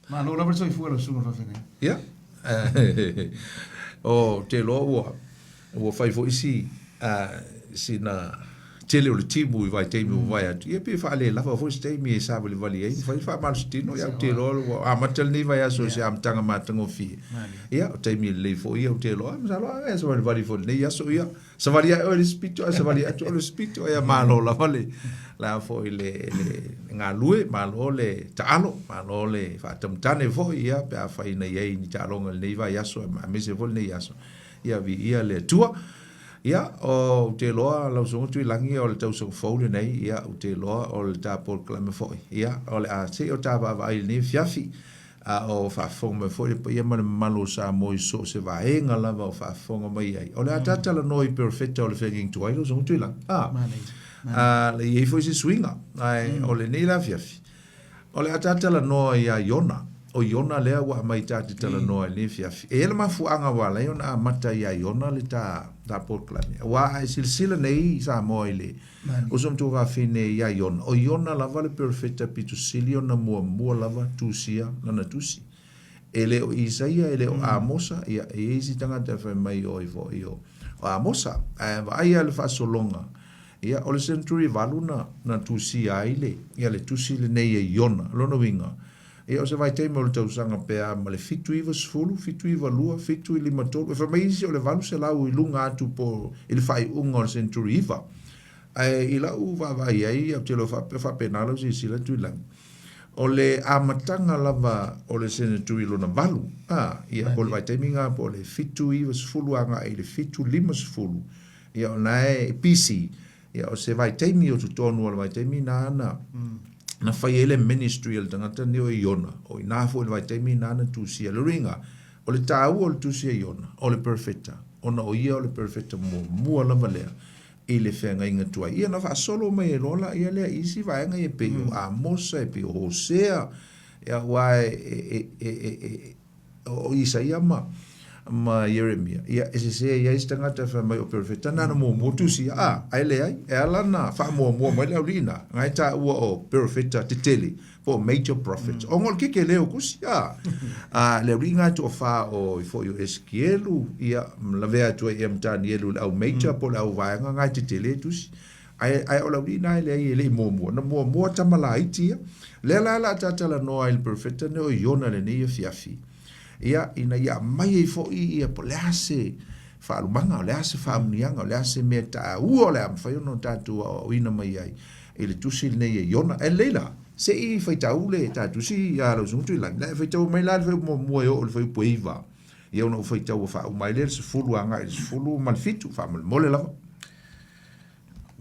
Ma lo lava soi fuera su fa fene. Ya. O te lo o fai fo isi sina tele o le timu i vai teimi o vai atu. Ia pe fa le lava fo se teimi e sa vali vali ai. Fai fa mal stino ia te lo a matal ni vai aso se am tanga matango fi. Ia o teimi le fo ia o te lo am sa lo e sa vali fo le ia so ia. Sa vali o le spito sa vali atu o le spito ia malo la vali. La fo le nga lue malo le talo malo le fa tamtane fo ia pe fa ina ia ni talo le vai aso ma me se fo le ia so. Ia vi ia le tua. Ia o te loa lau songo tui langi o le tau songo faule nei ia o te loa o le tāpol klame foi ia o le a te o tāpa vai ni fiafi o whaafonga mai foi ia mana malo sa moi so se vaenga lava o whaafonga mai ai o le a tata la noi perfecta o le whenging tuai lau songo tui lang le iei foi se swinga o le nei la fiafi o le a tata la noi a Iona o Iona lea wa mai tati tala noa le fiafi e ele mafuanga wala Iona mata ia Iona le ta porklame wa silsila nei Samoa ile o som tu va fine ia Iona o Iona lava le perfecta pitu silio na mua lava tusia na tusi ele o Isaia ele o Amosa ia e isi tanga te fa mai o ivo io o Amosa va ia le fa solonga ia o le century valuna na tusia ile ia le tusi le nei Iona lono winga e o se vai te mo le tausanga pea ma le fitu iwa sfulu, fitu iwa lua, fitu i lima tolu. E whamaisi o le valu se lau i lunga atu po i le whai unga o le centuri iwa. I lau wawai ai, au te lo whapenalo si sila tui lang. O le amatanga lava o le centuri luna valu. Ia o le vai te minga po le fitu iwa sfulu anga i le fitu lima sfulu. Ia o nae pisi. Ia o se vai te mi o tutonu o le vai te mi na ana. Na fai ele ministry el tangata ni o Iona o ina fo le vai temi nana tusia le ringa o le tau o le tusia Iona o le perfecta ona o ia o le perfecta mo la valea e le fenga inga tua ia na fa solo mai rola ia le isi vai nga e pe a mosa e pe Hosea ia wai o Isaia ma Jeremia ia ese se ia istangata fa mai o perfecta na mo tusia ai le ai e ala na fa mo mai le ulina ngai ta o perfecta titeli for major prophets o ngol ke leo kusia le ringa to fa o fo yo eskielu ia la vea to e mtani elu au major po la va ngai titeli tus ai o la ulina le mo na mo tamala itia le la tata la no il perfecta no Iona le ni fiafi ia ina ia mai e fo ia po le ase fa lumanga le ase fa mnianga le ase meta o le am fa no tatu o ina mai ai ele tusil nei Iona e leila se i fa taule tatu si ya lo zuntu la le fa tau mai la fa mo o le fa poiva ia no fa tau fa mai le se fulu anga se fulu mal fitu fa mole la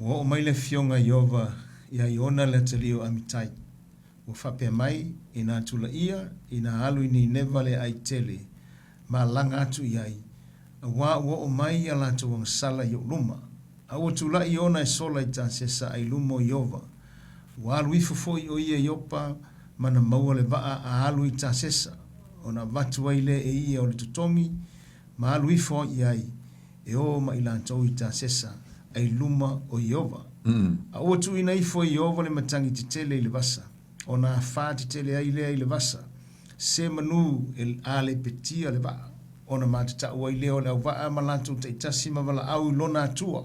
o mai le fionga Iova ia Iona le telio amitai o whape mai ina tula ia ina alu ni nevale ai tele ma langa atu iai wa o mai ala tu wang sala yo luma a o tula Iona e sola i tansesa ai lumo Iova wa alu ifo o ia Iopa mana maua le vaa a alu i tansesa ona vatu ai le e ia o le tutongi ma alu ifo iai e o ma ila tau i tansesa ai luma o Iova a o tu ina ifo Iova le matangi titele i le vasa ona fati tele ai le vasa se manu el ale petia le va ona matata o ile o le va malantu te tasi mala au lona tua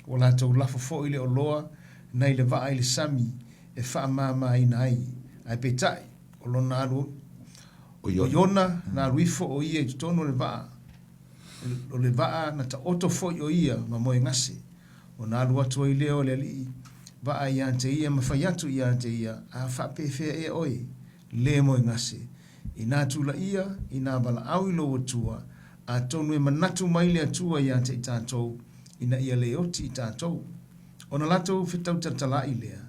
o la to la fo ile o loa nei le va ile sami e fa mama inai ai petai o lona alu o Iona na ruifo o ia tono le va na ta oto fo o ia ma mo ngase ona alu atu ile o le li va ai ante ia mafaiatu ia ante ia a fa pefe e oi le mo ngase ina tula ia ina bala au lo tua a tonu e manatu mai le tua ia ante tatou ina ia le oti tatou ona lato fitau tatala ilea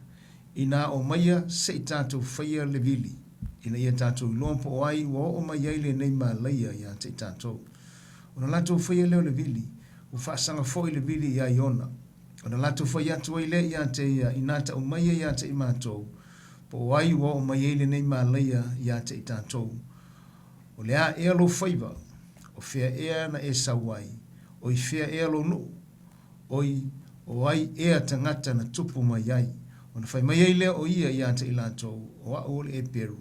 ina o maia se tatou faia le vili ina ia tatou lompo ai wo o mai ile nei malaia ia ante tatou ona lato faia le vili u fa sanga foi le vili ia Iona ona lato foi atu ile ia te ia inata o mai ia te imato po ai wo o mai ile nei malaia ia te tatou o le a elo faiva o fea ea na e sawai o i fea ea lo no oi o ai ea tangata na tupu mai ai ona fai mai ile o ia te ilato o a ole e peru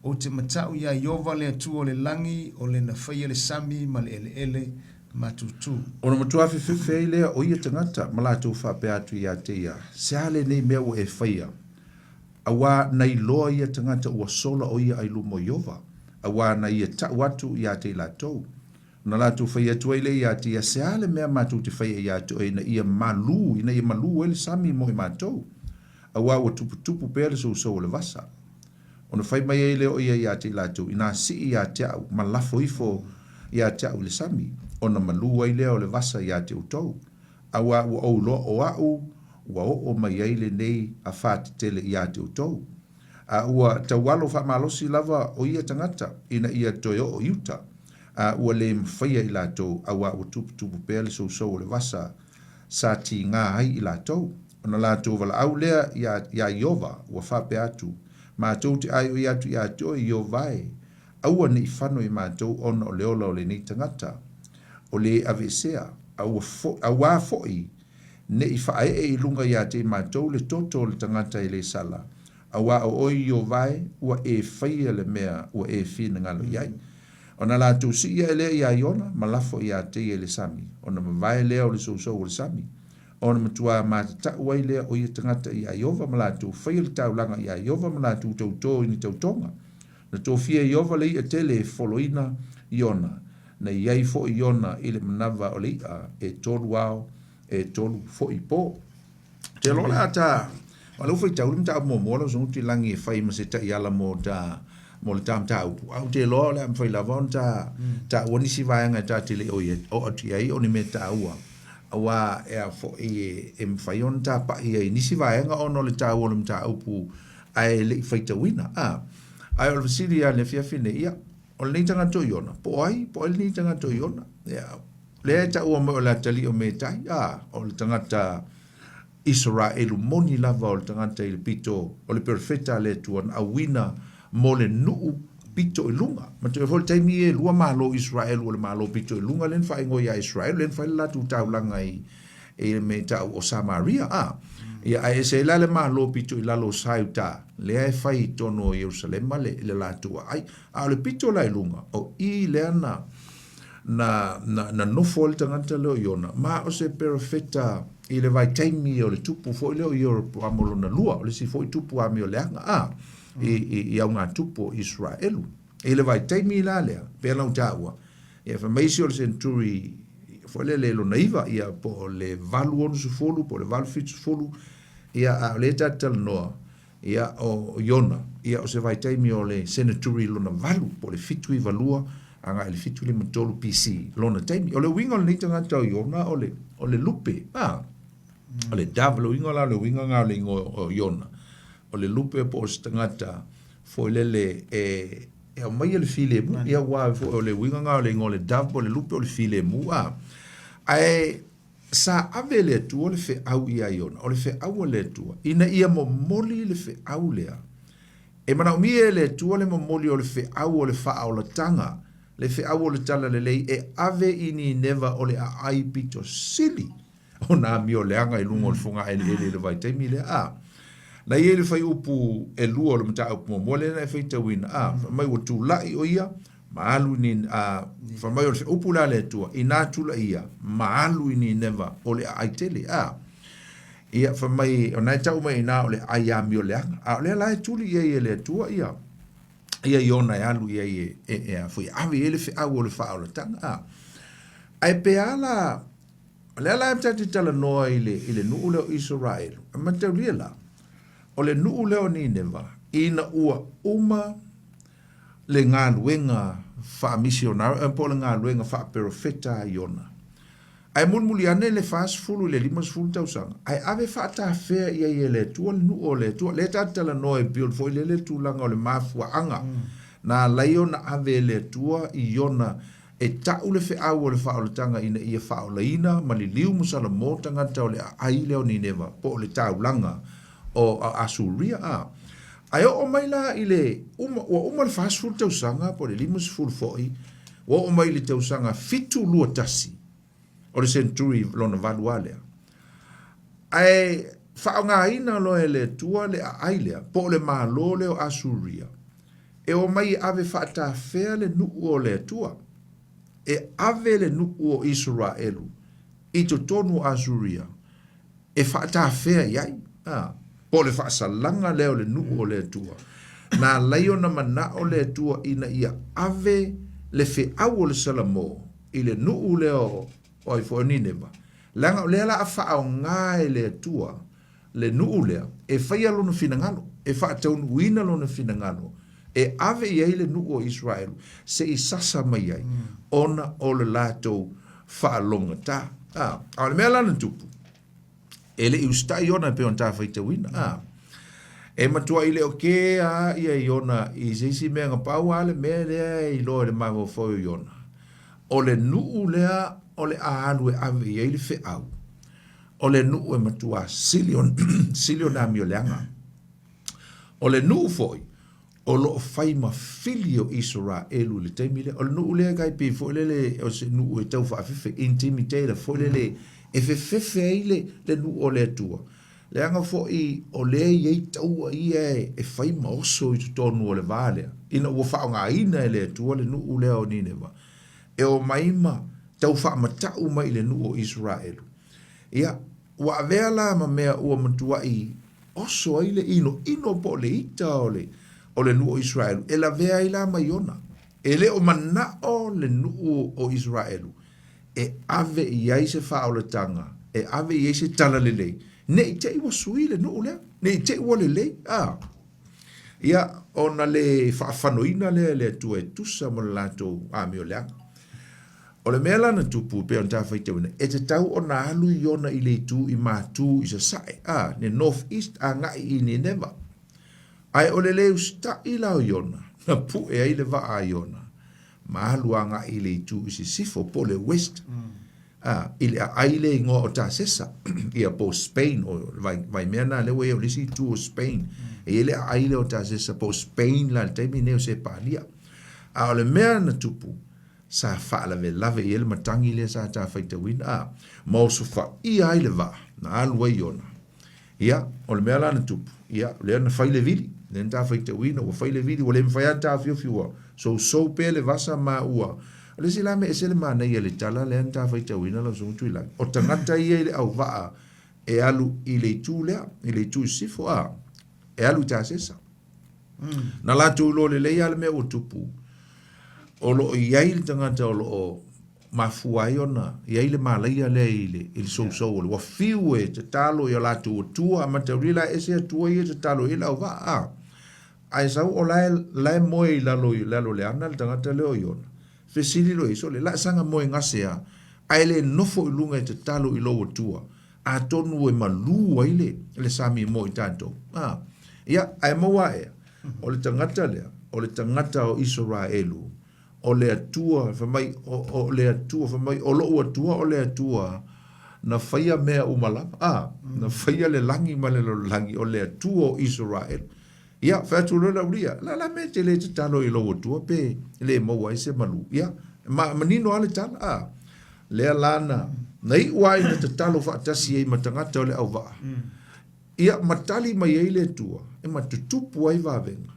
o te matau ia Iova le atua o le langi o le na whaia le sami ma le ele matutu. Ona matua fe ile o ia tangata malatu fa pe atu ia te ia. Sale nei mea o e whaia. Awa nei loa ia tangata ua sola o ia ai lumo Iova. Awa na ia ta watu ia te latou. Na latu whaia tua ile ia te ia sale mea matu te whaia ia tu e na ia malu ele sami mo i matou. Awa ua tupu pele so le vasa. Ona whai mai ele o ia te latou. Ina si ia te au malafo ifo ia te au le sami. Ona malua ile o le vasa ia te utou. Awa ua o lo o au, ua o mai ele nei a whāti tele ia te utou. Ua tawalo wha malosi lava o ia tangata, ina ia toi o iuta. Ua le mwhaia i lātou, awa ua tupu pēle so o le vasa, sa ti ngā hai i lātou. Ona lātou wala au lea ia Iova, ua whape atu. Mātou te ai o ia tu ia toi Iovae. Aua ni whano i mātou ona o leola o le ni tangata. O le avesea, awa foi, ne i whae i lunga ia te mātou le toto le tangata i le sala. Awa o oi Iovae, ua e whaia le mea, ua e whina ngalo iai. Ona lātou si ia ele ia Iona, malafo ia te i le sami. Ona mawai lea o le so o le sami. Ona matua mātata uai lea o ia tangata i a Iova, malātou whaia le taulanga i a Iova, malātou tauto i ni tautonga. Na tō fia Iova le ia tele foloina Iona. Na iai fo Iona i le manawa o le ia e tolu au, e tolu fo i pō. Te lola ata, walau fai tau lim ta mo mola so ti langi e fai ma se ta iala mo le tam ta au te lola le am fai lavon ta wani si vaenga ta te le o ati ai o ni me ta ua. Awa e a fo i e mwhai on ta pa i e nisi vaenga o no le ta ua le ta upu ai le fai ta wina. Ai o le siri a le fia fine ia. O le tanga to Iona, po le ni tanga to Iona. Le ta ua mo la tali o me tai, o le tangata Israelu moni lava o le tangata i le pito, o le perfeta le tuan a wina mo le nuu pito i lunga. Ma te fol taimi e lua malo Israelu o le malo pito i lunga, len fai ngoia Israelu, len fai latu tau langa i me tau o Samaria, ia ai se la le malo pito i lalo sauta le ai fai tono Jerusalem le latua ai a le pito la lunga o i le na no fol tangata le Iona ma o se perfetta i le vai taimi o le tupu fo le Europe amolo na lua o le si fo tupu a mio le i au ngā tupu Israelu i le vai taimi la le pe la utawa ia fa mai si o le centuri fo le lo naiva ia po le valu onu su folu po le valu fitu folu ia a le tatal noa ia o Iona ia o se vai taimi o le senaturi lona valu po le fitu i valua anga le fitu le matolu PC lona taimi o le winga le nita ngata o Iona o le lupe o le davlo winga la le winga nga le o Iona o le lupe po o stangata fo le e o mai le file mu ia wa fo o le winga nga le davlo le lupe o le file mu ai sa avele tu le fe au ia Iona o le fe au le tu ina ia mo moli le fe au lea e mana mi le tu le mo moli o le fe au o le fa au la tanga le fe au o le tala le lei e ave ini neva o le ai pito sili o na mi o le anga i lungo le funga le vai te mi le na ia le fai upu e lua o le mta upu mo le na fai te wina mai o tu lai o ia maalu ni fa mai o upu la le tua ina tula ia maalu ni neva o le ai tele ia fa mai o nai tau mai na o le ai ami o le anga o le la tuli ia le tua ia Iona alu ia foi ave ele fe au o le fa o le tanga ai pe ala le la mtati tala noa ile nu le Israel ma te lia o le nu le ni neva ina ua uma le ngā luenga fa missionar po le ngā luenga fa profeta Iona ai mulmuli ane le fast fulu le limas fulu tau sanga ai ave fa ta fe ia le tua nu o le tua le tala no e build foi le tu langa o le mafua anga na laiona ave le tua Iona e tau le fe au o le fa o le tanga ina ia fa o leina ma li liu musala mo tanga tau le ai leo ni neva po le tau langa o Asuria ai o mai la ile uma le fast food tau sanga po le limas fulu foi o mai le tau sanga fitu lua tasi o le centuri lona valualea. Ai whaonga ina lo ele tua le ailea, po le malo leo Asuria. e o mai ave whaatawhea le nuu o le atua. E ave le nuu o Israelu. I to tonu Azuria. E whaatawhea iai. Po le whaasalanga leo le nuu o le atua. Na laiona mana o le atua ina ia ave le au o le salamo. I le nuu leo o i Nineva. Langa o le la a whaao ngā le atua. Le nuu lea. E whaia lona finangalo. E whaataunu wina lona finangalo. E ave iai le nuu o Israelu. Se i sasa mai ai. Ona o le lato whaalonga ta. A le mea lana tupu. E le ustai ona pe on ta whaita wina. E matua i le o ke a ia i ona i seisi mea ngapau a le mea lea i loa le maho foio i ona. O le nuu lea o le ahalu e ave iai le fe au. O le nuu e matua silion a mio leanga. O le nuu foi. O lo fai ma filio Israelu le teimile. O le nuu lea kai pe foi le o se nuu e tau whaafefe intimidate foi le e fefefe ai le nuu o le atua. Le anga foi o le iei taua ia e fai ma oso i tutonu o le vale. Ina ua whao ngā ina e le atua le nuu lea o Nineva. E o maima tau wha matau mai le nuu o Israelu. Ia, wa avea la ma mea ua matua i oso ai le ino po le ita o le nuu o Israelu. E la vea i la mai ona. E le o manao le nuu o Israelu. E ave iai se wha o le tanga. E ave iai se tala le lei. Ne i te iwa sui le nuu lea. Ne i te iwa le lei. Ia, ona le whaafanoina le tua e tusa mo le lato a meo leanga. O le mea lana tupu pe on ta whaite wina. E te tau o na alu i ona i le tu i mātu i sa sae. Ne North East a ngai i Nineva. Ai o le leu sta i lao i ona. Na pu e ai le waa i ona. Ma alu a ngai i le tu i si sifo po le West. Ile a aile ngo o ta sesa. Ia po Spain. Vai mea na lewe o lisi tu o Spain. Ile a aile o ta sesa po Spain la teimi neo se palia. A o le mea na tupu. Sa whaala ve lave i ele matangi le sa ta whaita wina. Mau su wha i aile va. Na alu ai ona. Ia, o le mea lana tupu. Ia, lea na whaile vili. Nen ta whaita wina. O whaile vili. O le mwhaya ta fio fiua. So pe le vasa ma ua. Le si la me e sele mana i le tala le anta whaita wina la so mtu ila. O tangata i ele au vaa e alu i le tu lea. I le tu sifo a. E alu ta sesa. Na la tu lo le leia le me o tupu. O lo iai le tangata o lo mafuai ona. Iai le malaia le ile so o le wafiu e te talo i la tu o tua. Ma te rila e se tua i te talo i la au vaa. Ai sau o lai moe i lalo le ana le tangata leo i ona. Fesili lo iso le la sanga moe ngasea. Ai le nofo i lunga i te talo i lo tua. A tonu e malu ai le sami moe tanto. Ia, ai maua ea. O le tangata lea. O le tangata o Israelu. O le atua, whamai, o le atua, whamai, o lo atua, o le atua. Na whaia mea umalama. Na whaia le langi ma le langi. O le atua o Israelu. Ia, whātu rona uria. La me te le te talo i lo atua pe. Le maua i se malu. Ia, manino ale tala. Lea lana. Nei uai na te talo whaatasi e matangata o le au waa. Ia, matali mai ei le atua. E matutupu ai wawenga.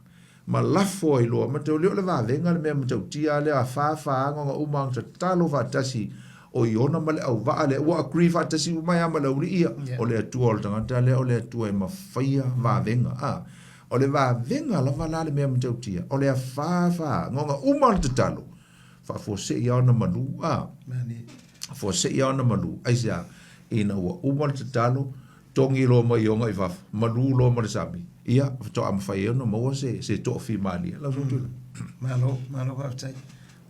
Ma lafo ai loa. Ma te o leo le wawenga le mea matautia le a whaaanga nga umang te talo whaatasi o iona ma le au waa le. Ua agree whaatasi umai ama le uri ia. O le atua o le tangata le o le atua e mawhaia wawenga. O le wawenga la wala le mea matautia. O le a whaafaa. Ngonga umang te talo. Whaafose i au na manu. Fose i au na manu. Aisea ina ua umang te talo. Tongi lo mai onga i whaaf. Manu lo ma le sami. Ia, to am fai no mo se to fi mali la so tu malo ka tai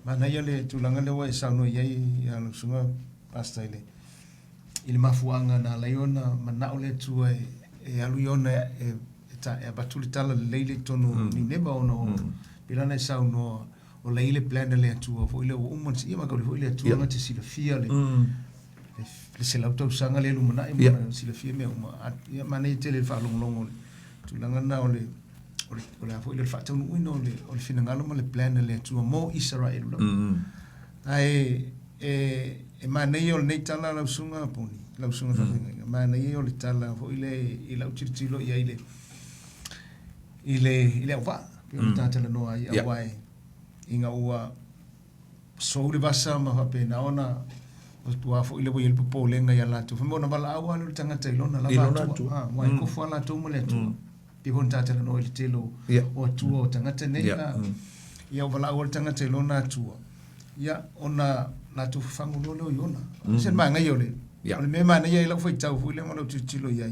mana ia le tulanga le wa sa no ia ya lo sunga pasta ile mafuanga na leona mana ole tu e alu yona e ta e batuli tala le tonu ni neba ono pilana sa no o le ile plan le tu o ile o mon si ma ka le tu ma te sila fia le se la auto sanga le lumana e ma sila fia me ma ia mana te le fa long tulanga na ole afo ile fa tonu ino ole finangalo ma le plan le tu mo Israel lo ai e manei ole nei tala la sunga poni la sunga fa manei ole tala fo ile utilo ia ile va Pio tātala no ai awai. Inga ua souri vasa ma hape na ona tua fo ile boyel popo lenga ya latu. Fmo na bala awa le tangata ilona la latu. Mai ko fo la tu mo le tu. Pio tātala no ile telo o tu o tangata nei ia bala awa tangata ilona tu. Ia ona na tu fangu lo yona. Sen ma ngai ole. Ole me ma na ia la fo tau fo le mo tu tilo ia.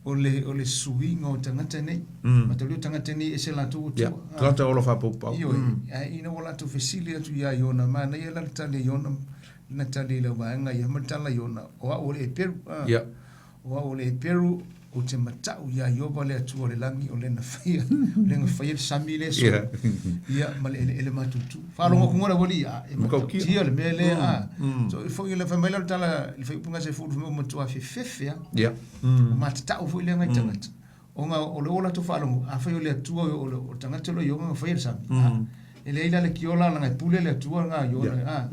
Ole suinga o tangata nei. Matalo tangata nei e se la tu tu. Tangata ola fa popa. Io ina wala tu fesilia tu ia yona ma na ia la tale yona na tale la wanga ia matala yona o ole peru. O ole peru o te matau ia yoba le tu ole langi ole na fia. Le nga fia samile so. Ia male ele matutu. Fa lo ko ngora wali ia e matau tia le mele a. So fo ile fa mele tala le fa punga se fu mo tu a fefe ya. Matau fo ile nga tangata. O nga ole ola tu fa lo a fa ile tu o tangata lo yo nga fa ile sam. Ele ila le kiola nga pule le tu nga yo a.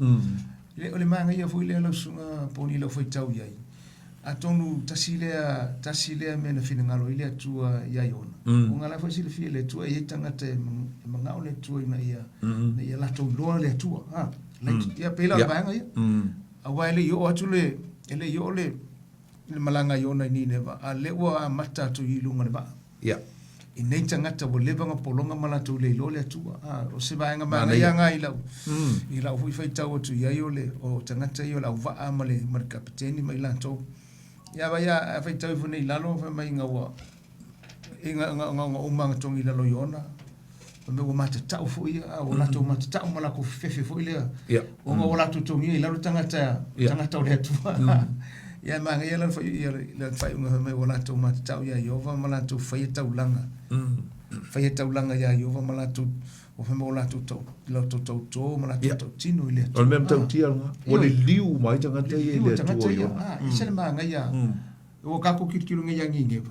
Le ole manga ia fo ile lo sunga poni lo foi tau ia. Atonu tasilea me na fina ngalo ile tua ia yona. O ngala fa sile file tua ia tangata manga ole tua ina ia na ia lato loa le tua. Ia pela banga ia. Awa ele yo atule ele yo le malanga yona ni neva. A lewa mata tu ilunga le ba. Ia. Inei tangata bo lebanga polonga malatu le lo le tua. O se banga manga ia nga ila. Ila hui fai tau tu ia yo le o tangata yo la va amale mar kapiteni mai lanto. Ya vaya fai tau fu nei lalo fa mai nga wa nga umanga tongi lalo yona me o mata tau fu ia o la to mata tau mala ko fefe fu ile o nga wala to tongi lalo tangata le tu ya manga ia la fai nga me wala to mata tau ya yova mala to fai tau langa ya yova mala to o fa mo la to to mala to tino ile o mem tau tia nga o le liu mai tangata ia le tu yo se manga ia o ka ko kirkilo nga yang inge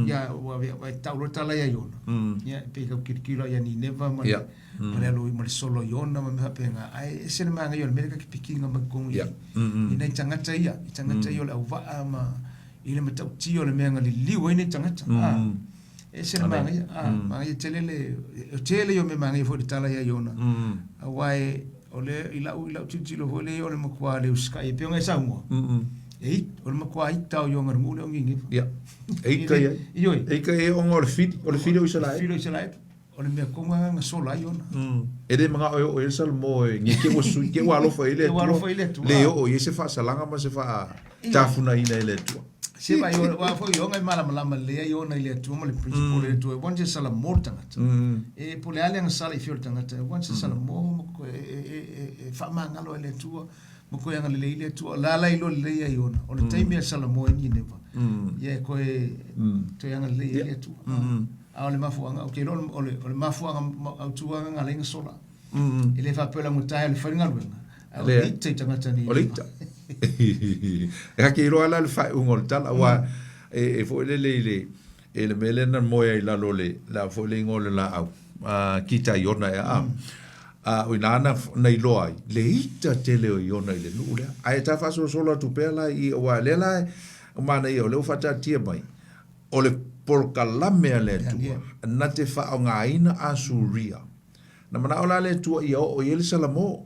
ya wa tau tala ya yona ya pe ka kirkilo ya ni neva ma ma lo ma solo yona ma ha penga ai se manga yo me ka pikinga ma kong ia ina tangata ia yo la va ma ile ma tau tio le menga li liu ina tangata ese manga ia tele yo me manga fo tala ya yona awai ole ila tilo vole ole mo kwa le uska e pionga Samoa ole mo kwa ita yo ngar mule ngi ya ka e on ole fidi o sala ole me konga nga sola yona ede manga o el salmo ngi ke wo su ke wa lo fo ile le o yese fa salanga ma se fa tafuna ina ile tu se vai wa fo yo ngai mala le yo na ile tu mo le principal le tu bonje sala mortanga e pole ale nga sala fior tanga bonje sala mo e fa mangalo ile tu mo ko yang le ile tu la ilo le yo na o le time sala mo ni neva ye ko e to yang le ile tu a le mafuanga o ke lo le mafuanga au tu nga le sola ile fa pela mutai le fa ngalwenga le tanga tani olita e ke ro ala le fa ungol tala wa e fo le melena moya ila lole la fo le ngol la au kita yona a o nana nei loai le ita tele o yona ile lule ai ta fa so solo tu pela I wa le la o mana io le fa ta tia mai o le por kalame ale tu na te fa o ngaina asuria na mana ola le tu I o yel salamo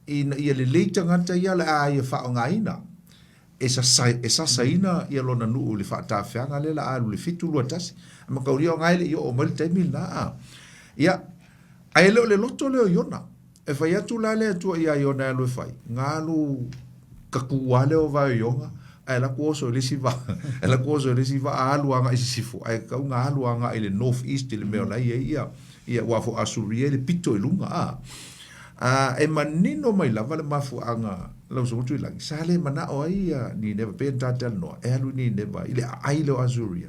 ina ia le leita ngata ia le a ia wha o ngaina. Esa saina ia lona nuu le wha ta whianga le la alu le fitu lua tasi. Ma kauria o ngaile ia o mali taimi na. Ia, ai leo le loto leo iona. E whai atu la le atua ia iona alu e whai. Ngālu kakua leo vai ionga. Ai la kuoso le siva. Ai la kuoso le siva a aluanga isi sifu. Ai kau ngā aluanga i le North East le meo lai ia. Ia wafo asuria le pito i lunga e manino mai lava le mafu anga lau sotu I langi sale mana o ia ni neva pe tatel no e alu ni neva ile ai lo azuria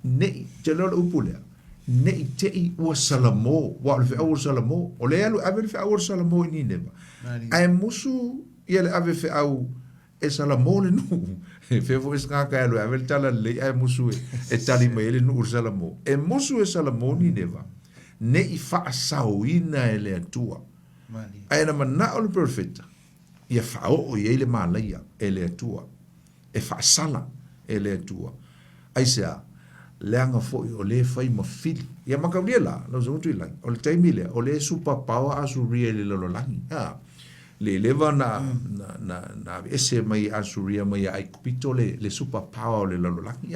nei te lo upulea nei te I o salamo wa le o salamo o le alu ave fe o salamo ni neva ai musu ia le ave fe au e salamo le nu fe fo es ka alu ave tala le ai musu e tali mai le nu salamo e musu e salamo ni neva nei fa sauina ele atua ai na mana o le perfecta ia fa o ia le malaia ele atua e fa sala ele atua ai se leanga foi o le fai ma fili ia makaulia la lo so tu la o le taimi le o le super power asuria le lololangi le leva na ese mai asuria mai ai kupito le super power le lololangi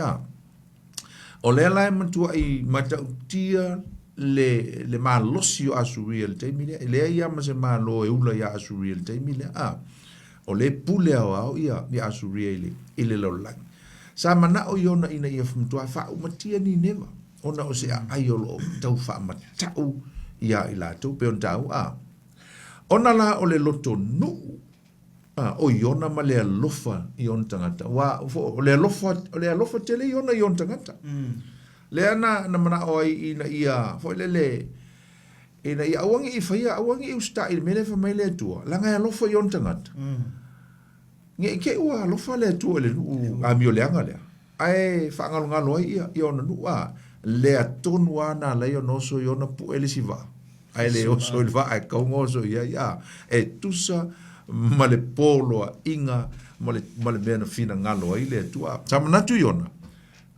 o le la matua i matautia le malosi o asuria le taimi le ia ma se malo e ula ia asuria le taimi le o le pule au ia asuria ile lololangi sa mana o yona ina ia fumtua fa umatia ni neva ona o se ai o lo tau fa matau ia ila tu pe ontau ona la o le loto nu o yona ma le alofa i on tangata wa o le alofa tele yona i on tangata le ana na mana o ina ia fo le ina ia awangi i faia awangi i usta i mele fa mai le tua la ngai alofa i on tangata nge ke ua alofa le tua le nu a mio le anga le ai fa ngalo ia i ona nu le atonu ana le yo no so yo na pu ele siva ai le o so il va ai kongo so ia e tusa male polo inga male mena fina ngalo ai le tua tamana tu yona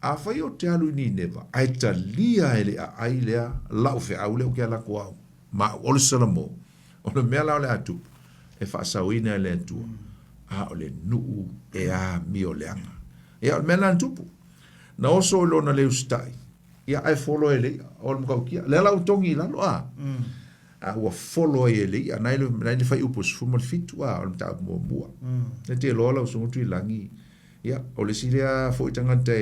a fai o te alu ni neva ai talia ele ai le la fe au le o ke la ko ma o le salamo o le mela le atu e fa sawina le tua o le nuu e mi o le anga e o mela tupu na oso lo na le ustai ia ai follow ele o mo ka le la utongi la lo ua follow ele ia nai le fai upos fumo fitu o ta mo bua ne te lo la so tu langi ia o le silia fo tanga te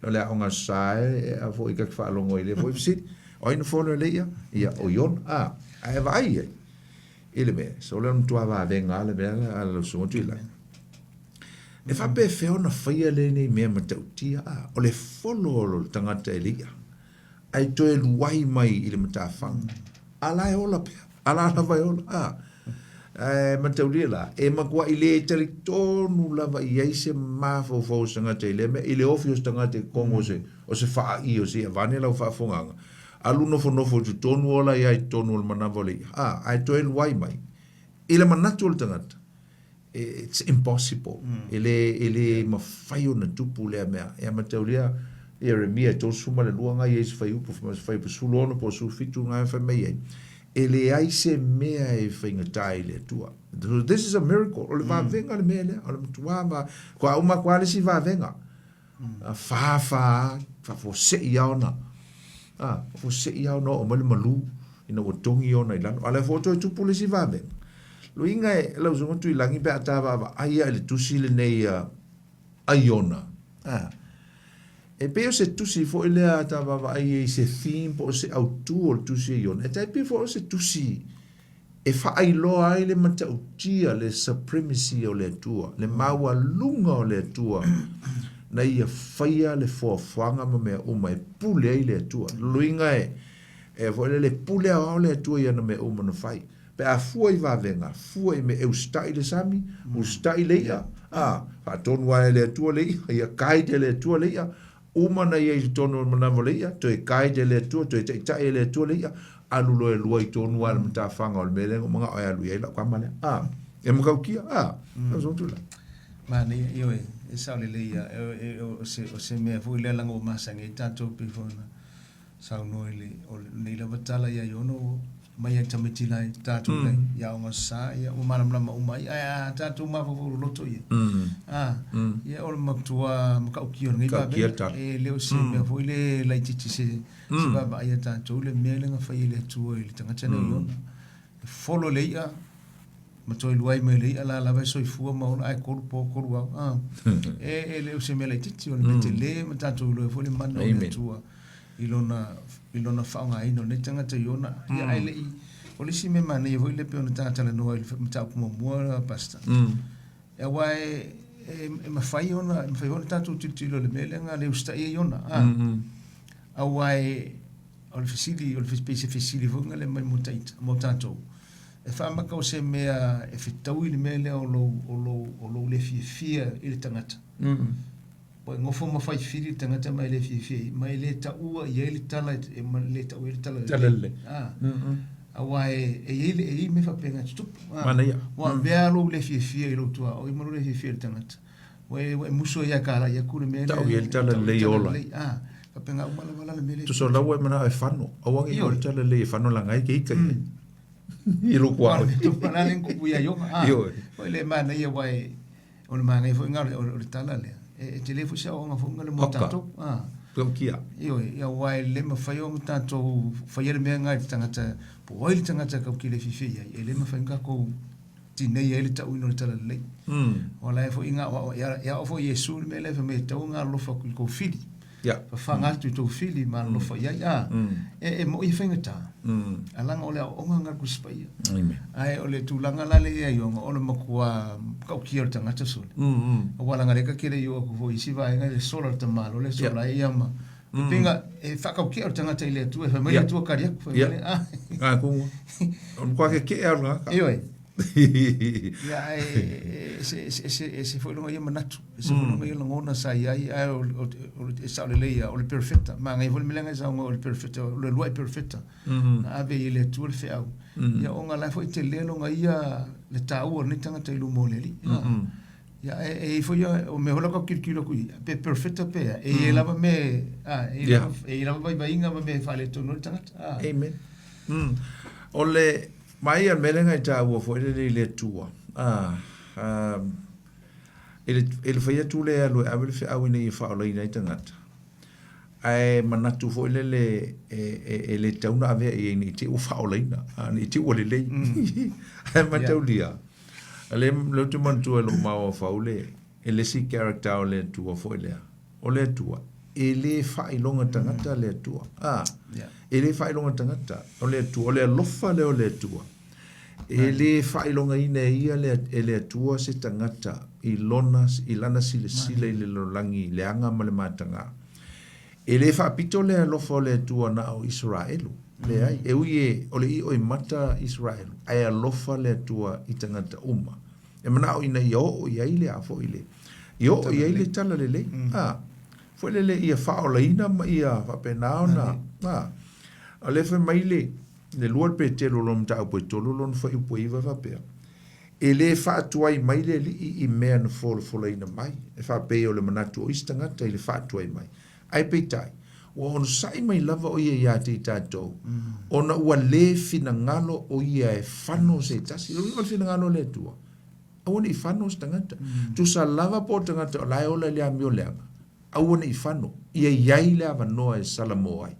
o le onga sai a fo ka fa longo ele fo sit o ina follow ele ia o yon ai vai ele me so le tu va venga le bela lo so tu langi e fa pe fe ona fai le nei me matautia o le follow lo tanga te ele ai to e luai mai i le matafang ala e ola pe ala na vai ola mataulia la e makua i le teritonu lava i eise mafo fo sanga te le me i le ofio tanga te kongo se o se faa i o se avane lau faa fonganga alu nofo tu tonu ola i ai tonu ola manavole ai to e luai mai i le manatu ola tangata it's impossible ele mafai ona tupu le mea e mataulia Jeremia to suma le luanga yes fai upo fai sulono po su fitu nga fa mei ele ai se mea e finga taile tua this is a miracle o le va venga le mele o le tua ma kwa uma kwa le si va venga fa fo se iaona fo se iaona o mali malu ina o tongi ona ilano ale foto tu pule si va venga lo inga e lo so tu ilangi pe atava ai ele tusi le nei aiona e pe se tusi fo ile ata baba ai se theme po se autu o tusi yon e tai pe fo se tusi e fa ai lo ai le mata utia le supremacy o le tua le maua lunga o le tua na ia faia le fo fanga ma me o mai pule ai le tua luinga e fo le pule o le tua ia na me o mo fai pe a fu i va venga fu i me e stai le sami u stai le ia fa ton wa le tua le ia kai de le tua le ia uma na ia i tonu manavole ia to e kai de le tua to e tai le tua le ia alu lo e lua i tonu al mta fanga o mele mga o alu ia la kwa male e mo kia so tu la mane io e sa le ia o se me fu le lango masanga i tato pe fona sa no ile o nei la batala ia yo no mai e tamitila tatu le ia o sa ia o mana mana o mai tatu ma fo loto ia ia o maktua maka ukio ngai ba e le o se me fo ile la titi se ba ba ia tatu le mele nga fa ile tu ile tanga tena yo follow le ia matoi luai me le ala la so fu ma o ai ko wa e le o se me la titi o le tele tatu lo fo le mano le tu ilona faunga ino ne tanga te yona ia ele i polisi me mane vo ile pe ona tata le no ile mta ko mo pasta e wai e ma fai ona tatu titilo le melenga le usta e yona a wai o le fisili vo ngale mai mo tato e fa ma ka se me e fitau ile mele o lo le fia ile tangata ngofo mo fai fili tangata mai le fifi mai le ta ua ye le tala e le ta ua le tala awai e me fa penga stup mana ia wa velo le fifi e lo tua o mo le fifi tangata we muso ya kala ya kule me ta ua le tala le yola Papenga umala le mele. Tu so lawa mana e fano. Awangi yo tala le fano la ngai ke kai. Ilo kwa. Tu pana len ku ya yo. Yo. Ole mana ia wai. Ole mana ia foi ngale ole tala le. E telefo sa o nga fo ngale mo tato. Kia. Yo ya wai le ma fai o tato fai le me ngai tangata. Po oil tangata ka ki le fifi ya. E le ma fai nga ko tinei ele ta uino tala le. Ola e fo inga ya fo Yesu me le me ta nga lo fa ko fili. Ya. Fa nga tu fili ma lo fa ya. E mo I fenga ta. Alanga ole o nga ku spai. Ai ole tu langa la le yo ole makua ka ki o tanga tso. Wala nga le ka kire yo ko vo isi va nga le solar ta malo le sola ia ma. Pinga e fa ka ki o tanga ta ile tu e fa me tu ka ria ko ku on kwa ke e nga. Yo ya se foi longa ia manatu se foi longa ia ngona sai ai o sa le ia o le perfecta ma ngai vol melenga sa o le perfecta le loi perfecta ave ile tu le fea ya onga la foi te le longa ia le tau ni tanga te lu moleli ya e foi o me hola ko kirkilo ku pe perfecta pe e lava me e lava vai inga me fale tu no tanga amen ole mai al melenga I tau fo le tua. Ele fai atu le alu abel fe au nei fa ola ina tangata. Ai manatu fo ele tauna ave e ni te o fa ola ina. Ni te o le le. Ai mataulia. Ale lo tu mantu lo mau fa ole. Ele si character ole tua fo ele. Ole tua. Ele fa ilonga tangata le tua. Ele fa ilonga tangata. Ole tua ole lofa le ole tua. Ele fa ilonga ina ia le tua se tangata ilona ilana sile le lolangi le anga male matanga. Ele fa pito le lofa le tua na o Israelu. Le ai e uie ole I o mata Israelu. Ai lofa le tua I tangata uma. E mana o ina yo o ia ile afo ile. Yo o ia ile tala le. Foi le ia fa ola ina ma ia fa penao na. Ale fe maile le luar pe te lo lom ta po to lo lon fa I po iva fa pe. Ele fa tuai maile li I mea na fol ina mai. E fa pe o le manatu o istanga te le fa tuai mai. Ai pe tai. O on sai mai lava o ia te tatou. Ona ua le fina ngalo o ia e fano se tasi. Lo fina ngalo le tua. Awana I fano se tangata. Tu sa lava po tangata o lai ola le amio leanga. Awana I fano. Ia iai le ava noa e Samoa ai.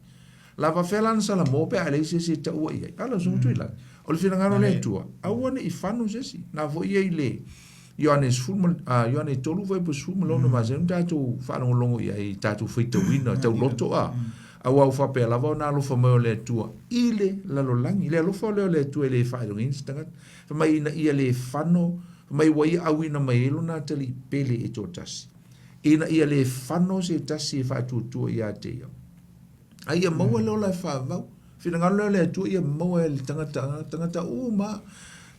Lava felan Samoa pe ale se ta ua iai. Ala sungu tui lai. O le fina ngalo le tua. Awana I fano se si. Na vo iai le. Ioanes tolu foi po suma lona mas un tatu fano longo iai tatu feita wina tau loto a. Awa fa pe lava na lo fa mo le tua. Ile la lo langi le lo fa le tua le fa lo instangat. Fa mai na ia le fano mai wai awina mai lo na tali pele e totas. Ina ia le fano se tasi fa tu ia te ia. Ai mo lo la fa va. Fina ngalo le tua ia mo le tangata uma.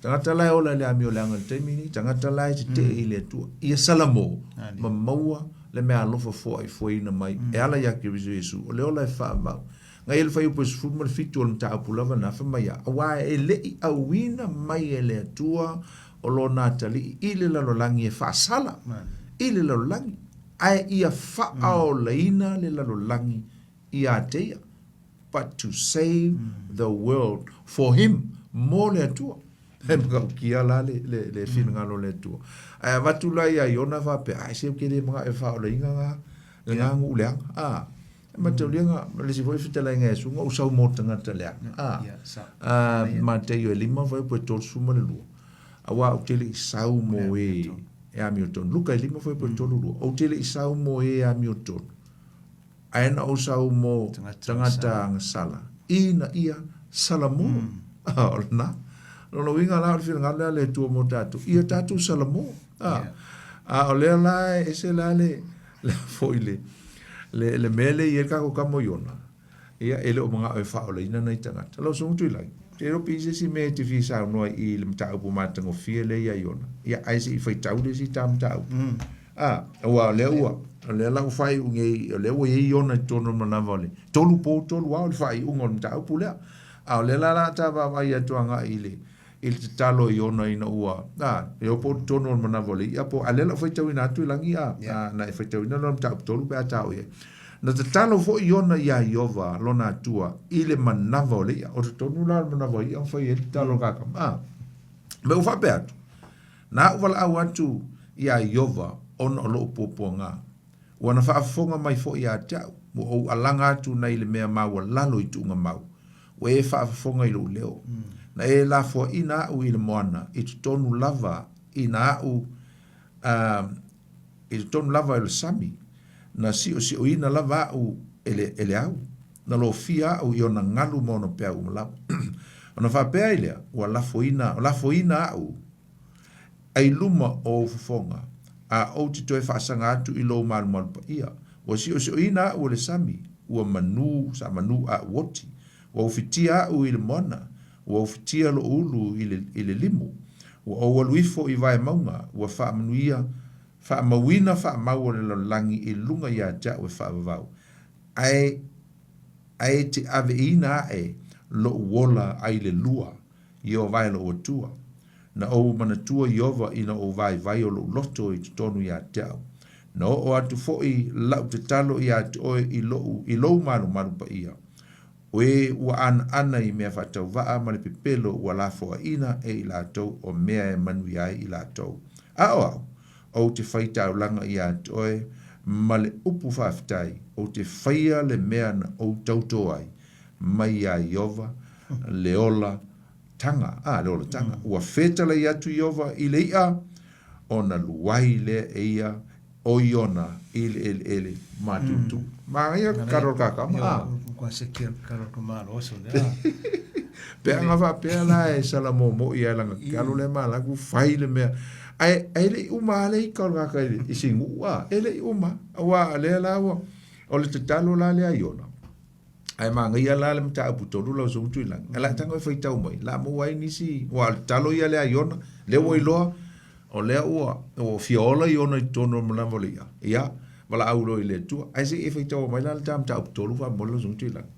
Tangata lai ola le amio le angal teimini, tangata lai te ile tua. Ia salamo, ma maua le mea alofa fo ina mai. E ala yaki rizu Yesu, o le ola e wha mau. Nga ele whai upo sifuru mara fitu o le mta apulava na wha mai a. Awa e lei awina mai e le tua o lo natali. Ile lalo langi e wha sala. Ile lalo langi. Ai ia wha ao leina le lalo langi ia teia. But to save the world for him, mo le tua. Hemka kia la le fina ngalo le tua. Ai watu la ia iona va pe ai se kere mga e fa o le inga nga ngu le a. Ma te linga le si voi fita la nga su ngo usau mo tanga te le a. Ma te yo lima voi po tol suma le lu. Awa o tele sau mo e Hamilton. Luka lima voi po tol lu. O tele sau mo e Hamilton. Ai na usau mo tangata sala. Ina ia salamu. Na lo winga la fil ngala le tu mo tatu ia tatu salamo o le la ese la le foile le mele ia ka ko kamo yona ia ele o mga e fa o le ina nei tanga lo so tu lai te ro pise si me te fi sa no I le mta upu mata ngo fiele ia yona ia ai si fai tau le si tam tau wa le la u fai unge le o ia yona tono mana vale tolu po tolu wa fai ungo mta upu le le la ta va vai atuanga ile il talo iona ina ua e po tono mana vole ia po alela foi tau ina tu langi na foi tau ina no ta tolu pe atau ia na te talo fo iona ia Iova lona atua ile manava o lea o te tonu la manava ia fai e talo kaka me ufa pe atu na uwala au atu ia Iova ona o loo poponga wana whaafonga mai fo ia tau mo o alanga atu na ile mea mau lalo i tunga mau we e whaafonga i leo na e la fo ina au ile moana i te tonu lava ina au i te tonu lava ile sami na si o ina lava au ele au na lo fia au iona ngalu mo no pea umala ona fa pea ile wa la fo ina au ai luma o fonga a o te toe whaasanga atu i lo malu pa ia wa si o ina au le sami ua manu a woti wa ufitia au ile mona wa ufitia lo ulu ile limu wa o waluifo i vai maunga wa wha manuia wha mawina wha mau le langi i lunga ia ja we wha vavau ai te ave ina lo wola ai le lua i o vai lo otua na o manatua Iova ina o vai o lo loto i tonu ia tau na o atu foi lau te talo ia oe i lo malu pa ia we ua ana i mea whatau waa ma le pepelo ua la foa ina i lātou o mea e manui ai i lātou o te whaitau langa i oe ma le upu whaftai o te whaia le mea na o tauto ai mai a Iova le ola tanga ua whetala i atu Iova i le ia o na luai le ia o iona ele matutu ia karol kaka kwa se karol kamalo oso pe anga va pe la e sala mo ia langa kalo le mala ku fai le mea ai le uma le karol kaka i singu ele uma wa le la o le talo la le iona ai manga ia la le mta aputolu la so tu lang ala tanga fai tau mai la mo wai nisi wa talo ia le iona le wo ilo o le o fiola iona i tono mala volia ia wala aulo i le tua ai se e fai tau mai la tam ta aputolu fa mo lo so tu lang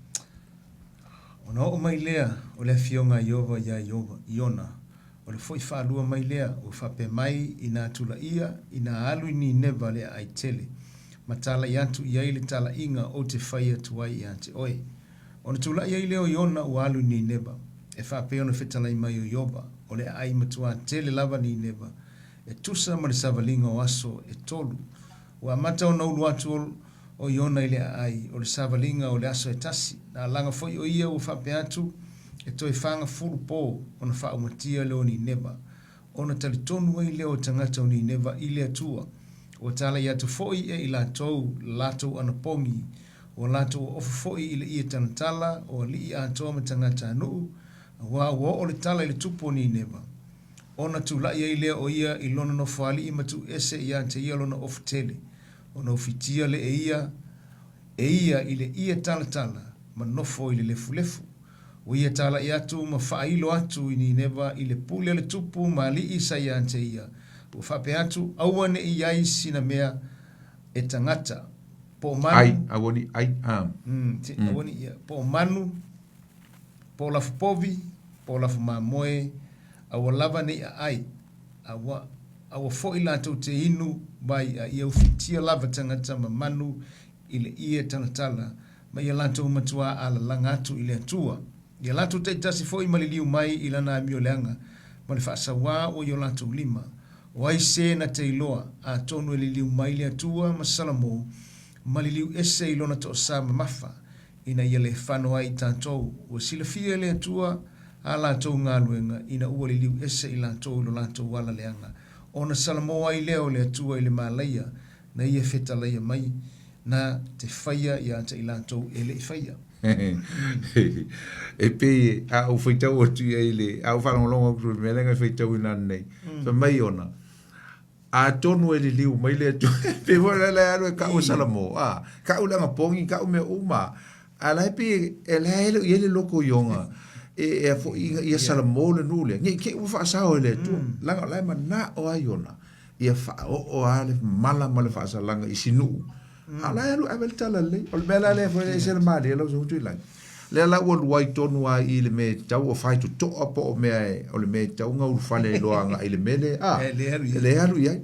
ona o mai lea o le fionga Iova iona o le foi fa lua mai lea o fa pe mai ina tula ia ina alu ni neva le ai tele matala yantu ia ile tala inga o te fai atu ai ante oi ona tula ia ile o iona o alu ni neva e fa pe ona fetala i mai o Iova o le ai matua tele lava ni neva e tusa ma le savalinga o aso e tolu wa mata ona ulu atu o iona ile ai o le savalinga o le aso e tasi na langa foi o ia o fa pe atu e toi fanga fulu po ona fa umatia le o ni neva ona talitonu ai le o tangata o ni neva ile atua o tala ia tu foi e ila tou lato ana pongi o lato o foi ile ia tantala o li ia to matangata no wa o le tala ile tupo ni neva ona tu la ia ile o ia ilona no fali imatu ese ia te ia lona of tele ona ofitia le ia ile ia tala manofo ile lefu o ia tala ia tu ma failo atu ni neva ile pule le tupu mali isa ia te ia o fape atu awane ia sina mea e tangata po manu awoni awoni ia po manu po la povi po la mamoe awalava ni ai awa fo ila tu te inu bai ia ufitia lava tangata manu ile ia tala ma ia lanto matua ala langatu ile tua ia lanto te tasi fo i maliliu mai ila na mioleanga ma le faasawa o ia lanto lima wai se na te iloa a tonu ele liu mai le atua masalamo maliliu ese ilona to sa mafa ina ia le fano ai tantou o silafia le atua ala to ngaluenga ina ua le liu ese ila to lo lanto wala leanga ona salamo ai leo le atua ile malaya na ia feta leia mai na te faia ia te ila to ele faia e pe a o foi tau tu ele a o fa longo pro melenga foi tau ina nei fa mai ona a tonu ele liu mai le tu pe vola la alo ka o salamo ka o langa pongi ka o me uma ala pe ele loko yonga e fo ia salamo le nule ngi ke o fa sa o le tu langa la mana o ayona ia fa o ale mala fa sa langa isinu ala alo avel tala le o bela le fo e ser mali lo so tu la le la o white tonu a ile me tau o fai to apo me o le me tau nga u fale lo anga ile mele le alu ia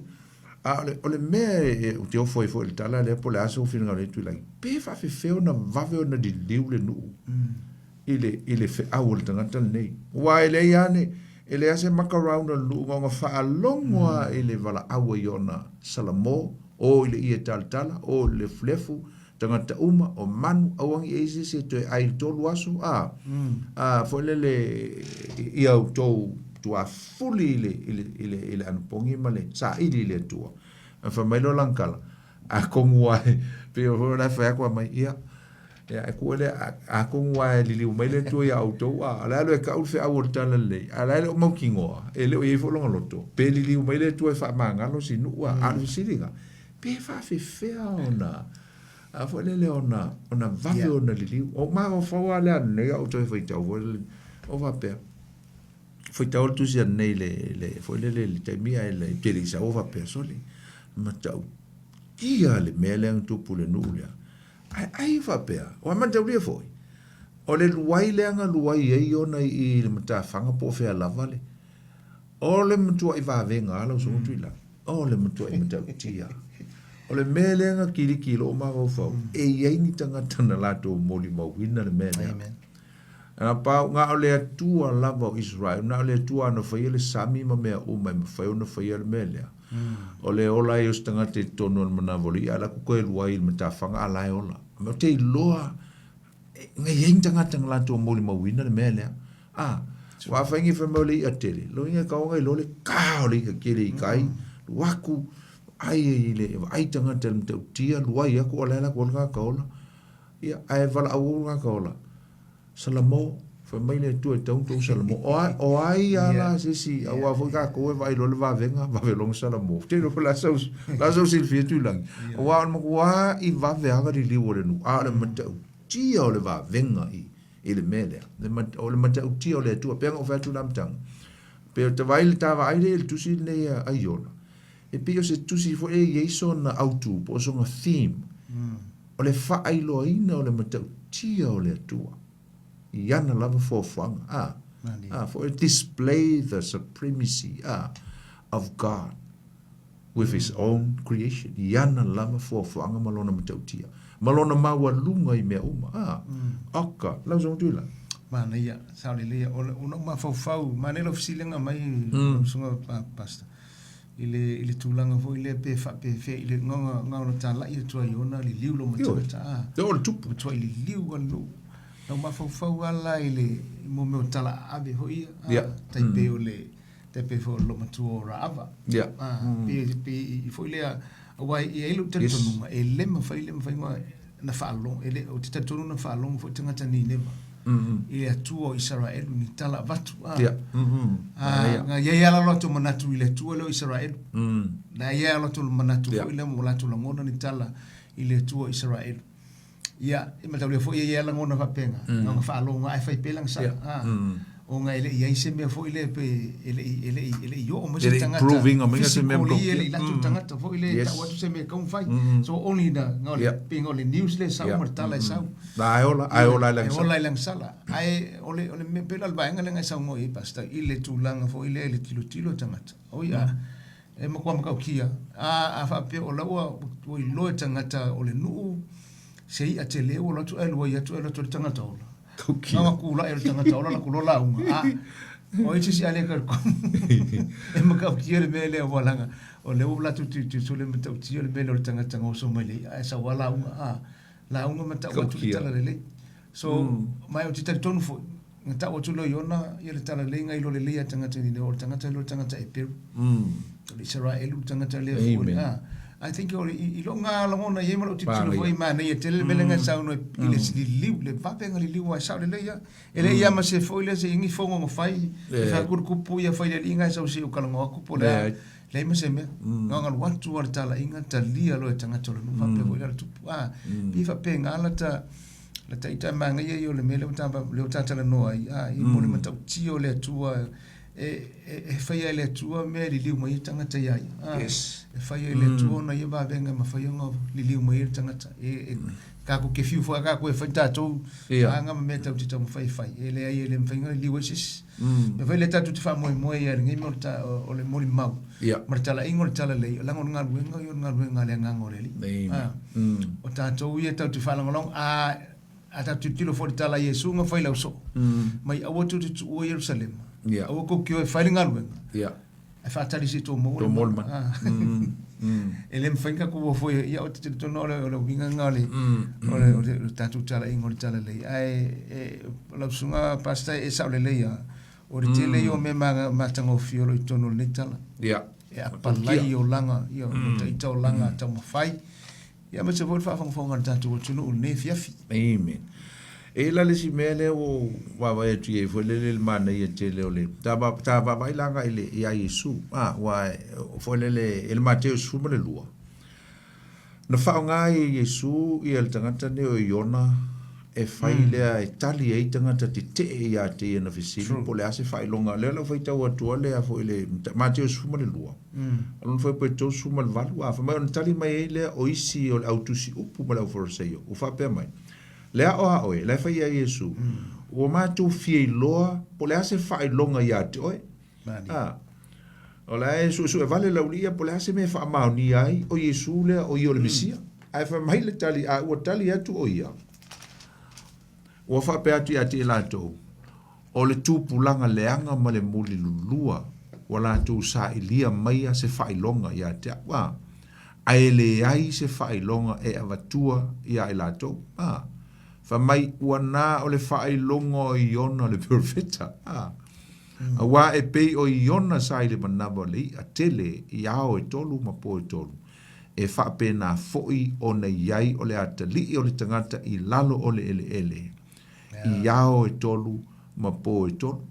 Ole me o te ofo le tala le po le aso fina le tu lai. Pe fa feo na vave na di liu le nu. Ile fe awol tanga tan nei. Wa ile yane ele ase makarau na lu nga fa longwa ile vala awa yona salamo o ile ia tala o le flefu tanga ta uma o manu awangi eisi se te ai tolu asu fo le ia to tua fully ile anpongi male sa ile tua fa mai lo lankala a kongwa pe o la fa kwa mai ia ya ko le a kongwa li mai le tua ya auto ala lo ka u fe a tala le ala lo mo kingo ele o fo lo loto pe li mai le tua fa manga lo sinu a lo silinga pe fa fe ona a fo le ona vave ona li o ma o fa wala ne auto fa tau o va pe foi tau tu sia nei le foi le te mia le te li sa ova persone ma tau ia le mele tu pule nulia ai va pe o ma tau le foi o le luai le anga luai e ona i le mata fanga po fe la vale o le mtu i va venga lo so tu la o le mtu i mata tia o le mele anga kilo ma go fa e ye ni tanga tana la to moli ma wina le mele amen na pa nga ole tua lava Israel na ole tua no foi le sami ma me o mai foi no foi le mele ole ola i stanga te tono na voli ala ku ko luai me ta fanga ala ola me te loa nga yeng tanga la to moli ma wina le mele wa fangi family atele lo inga ka nga lo le ka ole ka kile kai waku ai le ai tanga te tia luai ko ala la ko nga ka ola ia ai vala au nga ka ola salamo fa mai le tu tau salamo o ai ala si au avo ka ko vai lo va venga va velong salamo te no la so silfie tu lang wa mo wa I va venga di liwo nu ala mata ti o le va venga I le mele le mata ti o le tu pe ngo fa tu lam tang pe te vai le ta vai le tu si ne aiona e pe se tu si fo e yeso na autu po so nga theme o le fa ai lo ina o le mata ti o le tua Yana lava for fun for display the supremacy of God with His own creation. Yana lava for fun malona matautia malona mawa lunga I mea uma aka lau zong tula mana ia sao le ona ma fau mana lo fisilenga mai sunga pasta ile tulanga fo ile pe ile nga tala I tua yona li liu lo matauta o tupu tua ile liu alu no ma fau ala ile mo me tala ave hoi tai pe ole te pe fo lo matu ora ava pe fo ile wa I lu te tonu e le ma fai na falo ele o te tonu na falo fo tanga tani neva ile atu Israel ni tala vatu nga ye la lo to manatu ile tu lo Israel na ye la to manatu ile mo la to ngona ni tala ile tu Israel ia e mata le fo ia la ngona fa penga nga fa lo nga fa pelang sa o nga ile ia se me fo ile pe ile yo mo se tanga proving o me se me ile la tu tanga fo ile ta watu se me kon fai so only da nga le pingo le news le sa mortala sa aiola lang sala ai ole me pela ba nga nga sa ngo I pasta ile tu langa fo ile tilo tanga o ia e mo kwa ka kia a fa pe o la o lo tanga ole nu sei a te leo la tu elo ia tu elo tu tanga taula nga ku la elo tanga taula la ku lo la unga o I si ale ka ko e ma ka kiere me le wala nga o le la tu le meta ti le belo tanga o so mele a sa wala unga la unga meta o tu tala le so mai o ti tonu fo ngata o tu lo yona ia le tala le nga I lo le ia tanga ni o tanga e per le Israel tanga le fo I think I lo nga la ngona ye malo titulu foi mana ye tele belenga sa no ile si liu le papenga liu wa sa le ya ele ya ma se foi le se ngi fongo ngo fai fa kur kupu ya fai le inga sa se o kalongo kupu le le ma se me nga wat tu war tala inga talia lo tanga tolo no pape ko ya tu bi fa penga la ta ita manga ye yo le mele utamba le utata le no ai mo le mata tio le tua e whaia ele tua me li liu mai tangata iai. Yes. E whaia ele tua na ia ba venga ma whaia ngā li liu mai tangata. Kako ke fiu wha kako e whai tātou anga ma mea tau te tau mawhai whai. E le ai ele mwhainga liu esis. Me whai le tātou te wha moe moe ia ringi me o le mori mau. Mara tala ingo le tala lei. Lango ngā ruenga i o ngā ruenga le ngango le li. O tātou ia tau te whalangolong a tātou tilo fo te tala Iesu ngā whai lau so. Mai awa tu te tua Jerusalem. Awa ko kio e whai ngā ruenga. E whātari si tō mō. Tō mōlman. E le mwhainga ko foi ia o te tono o le winga ngale o le tatu tala ingo le tala lei ai la sunga pasta e sa le lei o le tele yo me matango fiolo i tono le tala e apalai o langa ia o tau langa tau mawhai ia ma se voi whawhangwhonga tatu o tunu o ne fiafi. Amen. E la le si mele o wawa e tue fo le mana ia tele o le ta ba langa ile ia Yesu wa fo le el Mateo su le lua na fa nga Yesu i el tangata ne o Iona e fai le e tali e tangata te ia te na fisili po le ase fai longa le la foi tau atua le a fo le Mateo su le lua non foi pe to su le valu a fa mai on tali mai le o isi o autosi upu ma le forseio o fa pe mai lea oa oe, lea whai a Iesu. O mātou fie loa, po lea se whai longa ia te oe. O lea e su e vale laulia, po lea se me wha mao ni ai, o Iesu lea o i o le Mesia. Ai wha mai le tali, a ua tali atu o ia. Ua wha pe atu ia te lato. O le tūpulanga leanga ma le muli lulua, o lato sa ilia maia se whai longa ia te a. Ai le ai se whai longa e avatua ia e lato. Fa mai wana o le whaai longo i ona le perfeta. A wā e pei o i ona sa i le manawa lei a tele i ao e tolu ma po e tolu. E whaape nā foi o na iai o le atali o le tangata i lalo o le ele ele. I ao e tolu ma po e tolu.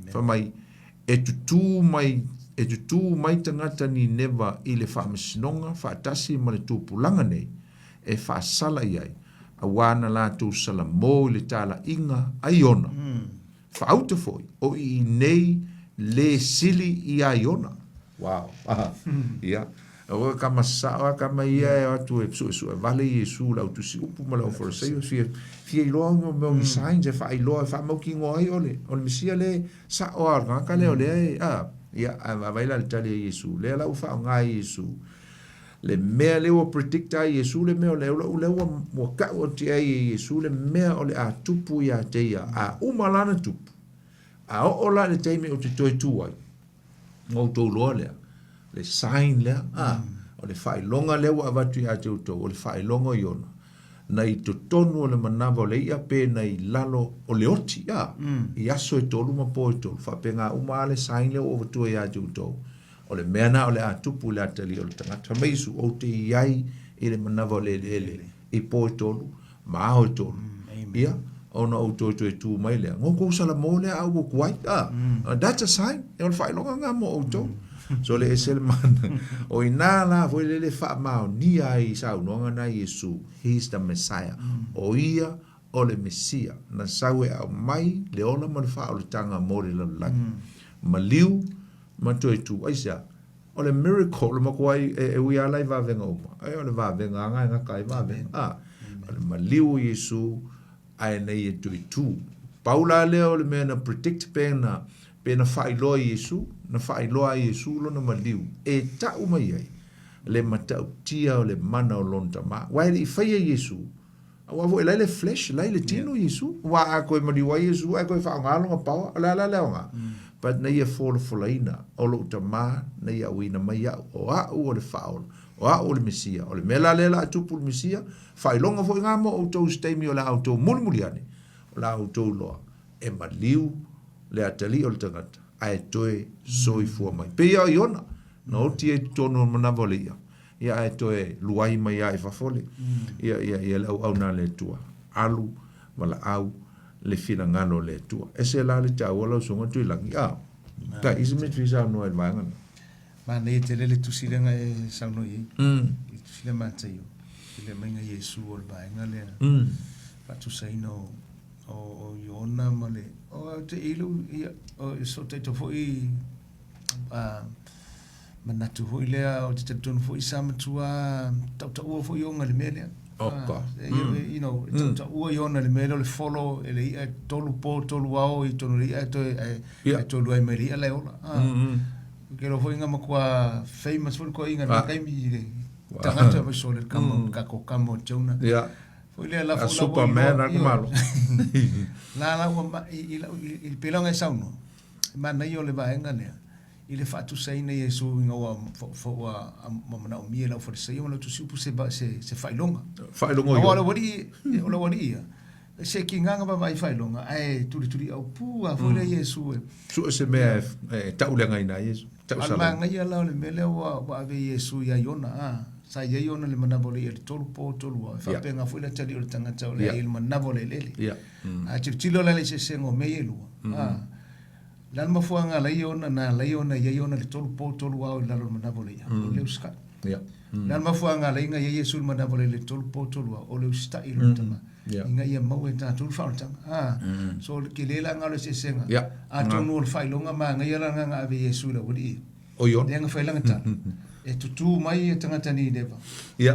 Fa mai e tutu mai tangata ni newa i le whaamasinonga whaatasi ma le tūpulanga nei e whaasala iai. A wana la tu salamo le tala inga aiona. Whaauta foi, o i nei le sili i aiona. Wow. Ia. O kama sawa, kama ia e atu e psu e vale Iesu la utu si upu ma la uforoseo. Fia iloa mo mi sainz e wha iloa e wha mauki ngoai ole. O le misia le sa o arganga le ole e. Ia, a vaila le tali a Iesu. Le la ufa o ngai Iesu. Le mea leo predicta Iesu le mea leo o ka o te ai Iesu le mea o le a tupu ia te ia a umalana tupu a o la le teime o te toi tuai ngau tau loa lea le sign lea o le whai longa leo a watu ia te utou o le whai longa i ona na i to tonu o le manawa o le ia pe na i lalo o le oti i aso e tolu ma po e tolu whape ngā umale sign leo o watu ia te utou o le meana o le atupu le atali o le tangata meisu o te iai i le manawa le ele i po e tolu ma ao e tolu ia ona o to e tu mai lea ngō kou sala mō lea au o kuai that's a sign e o le whailonga ngā mo o tolu so le esel mana o i nā la foi le wha mao ni ai sau noanga na Iesu he's the Messiah o ia o le Mesia na sau e au mai le ona ma le wha o le tanga mō le lalaki ma liu ma toi tu aisa o le miracle le makuai e ui alai va venga uma ai o le va venga anga nga kai va venga o le maliu Iesu ai nei e tu paula le o le mena predict pena failo Iesu na failo Iesu lo na maliu e ta uma ai le mata tia o le mana o lonta ma wai le fai Iesu awa vo le flesh le tino Iesu wa ko maliu Iesu ai ko fa ngalo pa la nga but na ia folaina o lo tama na ia wina mai o o le faol o le Mesia o le mela lela tupu le Mesia failonga fo ngamo o to stemi o la auto mulmuliane o la auto lo e maliu le atali o le tangata ai toe soi fu mai pe ia iona no tie tono mana volia ia ai toe luai mai ai fa fole ia le au na le tua alu mala au le fina ngano le tua ese la le tau la songa tu langi ka ismet visa no el manga ma ne te le tu silenga e sa no i tu silema te yo le menga Yesu ol ba ngale pa tu sai no o Iona male o te ilu o so te to foi manatu foi lea o te tonu foi samatua tau foi o ngale mele Oka. you know tau Iona le mele le follow ele ia tolu po tolu ao I tonu ia to e tolu ai meri le ola ke lo foi ngama kwa famous foi ko inga kai mi tangata vai sole kamo kamo chona foi le la Superman ak malo la il pelonga sauno ma na yo le va engane il fatu sei ne yesu ngo fo mamana o miela fo sei mo tu supu se failonga yo ola wadi se kinga ba vai failonga ai turi au pu a fo le yesu su se me taulenga ina yesu alma nga ya la le mele wa ave yesu ya yona sa ya yona le manavole il tolu po tolu fa penga fo le tali o tanga tau le il manavole lele a tilo la le se sengo me yelu lan ma fuanga la yona ya yona le tolu po tolu wa la lo manavole ya o le uska lan ma fuanga la inga ya yesu manavole le tolu po tolu wa o le usta ilo tama inga ia mau e tatu whaotanga so ke lela ngalo se senga a tonu o whailonga ma ngai ala nga ave yesu la wadi o yon lenga whailanga ta e tutu mai e tangata ni neva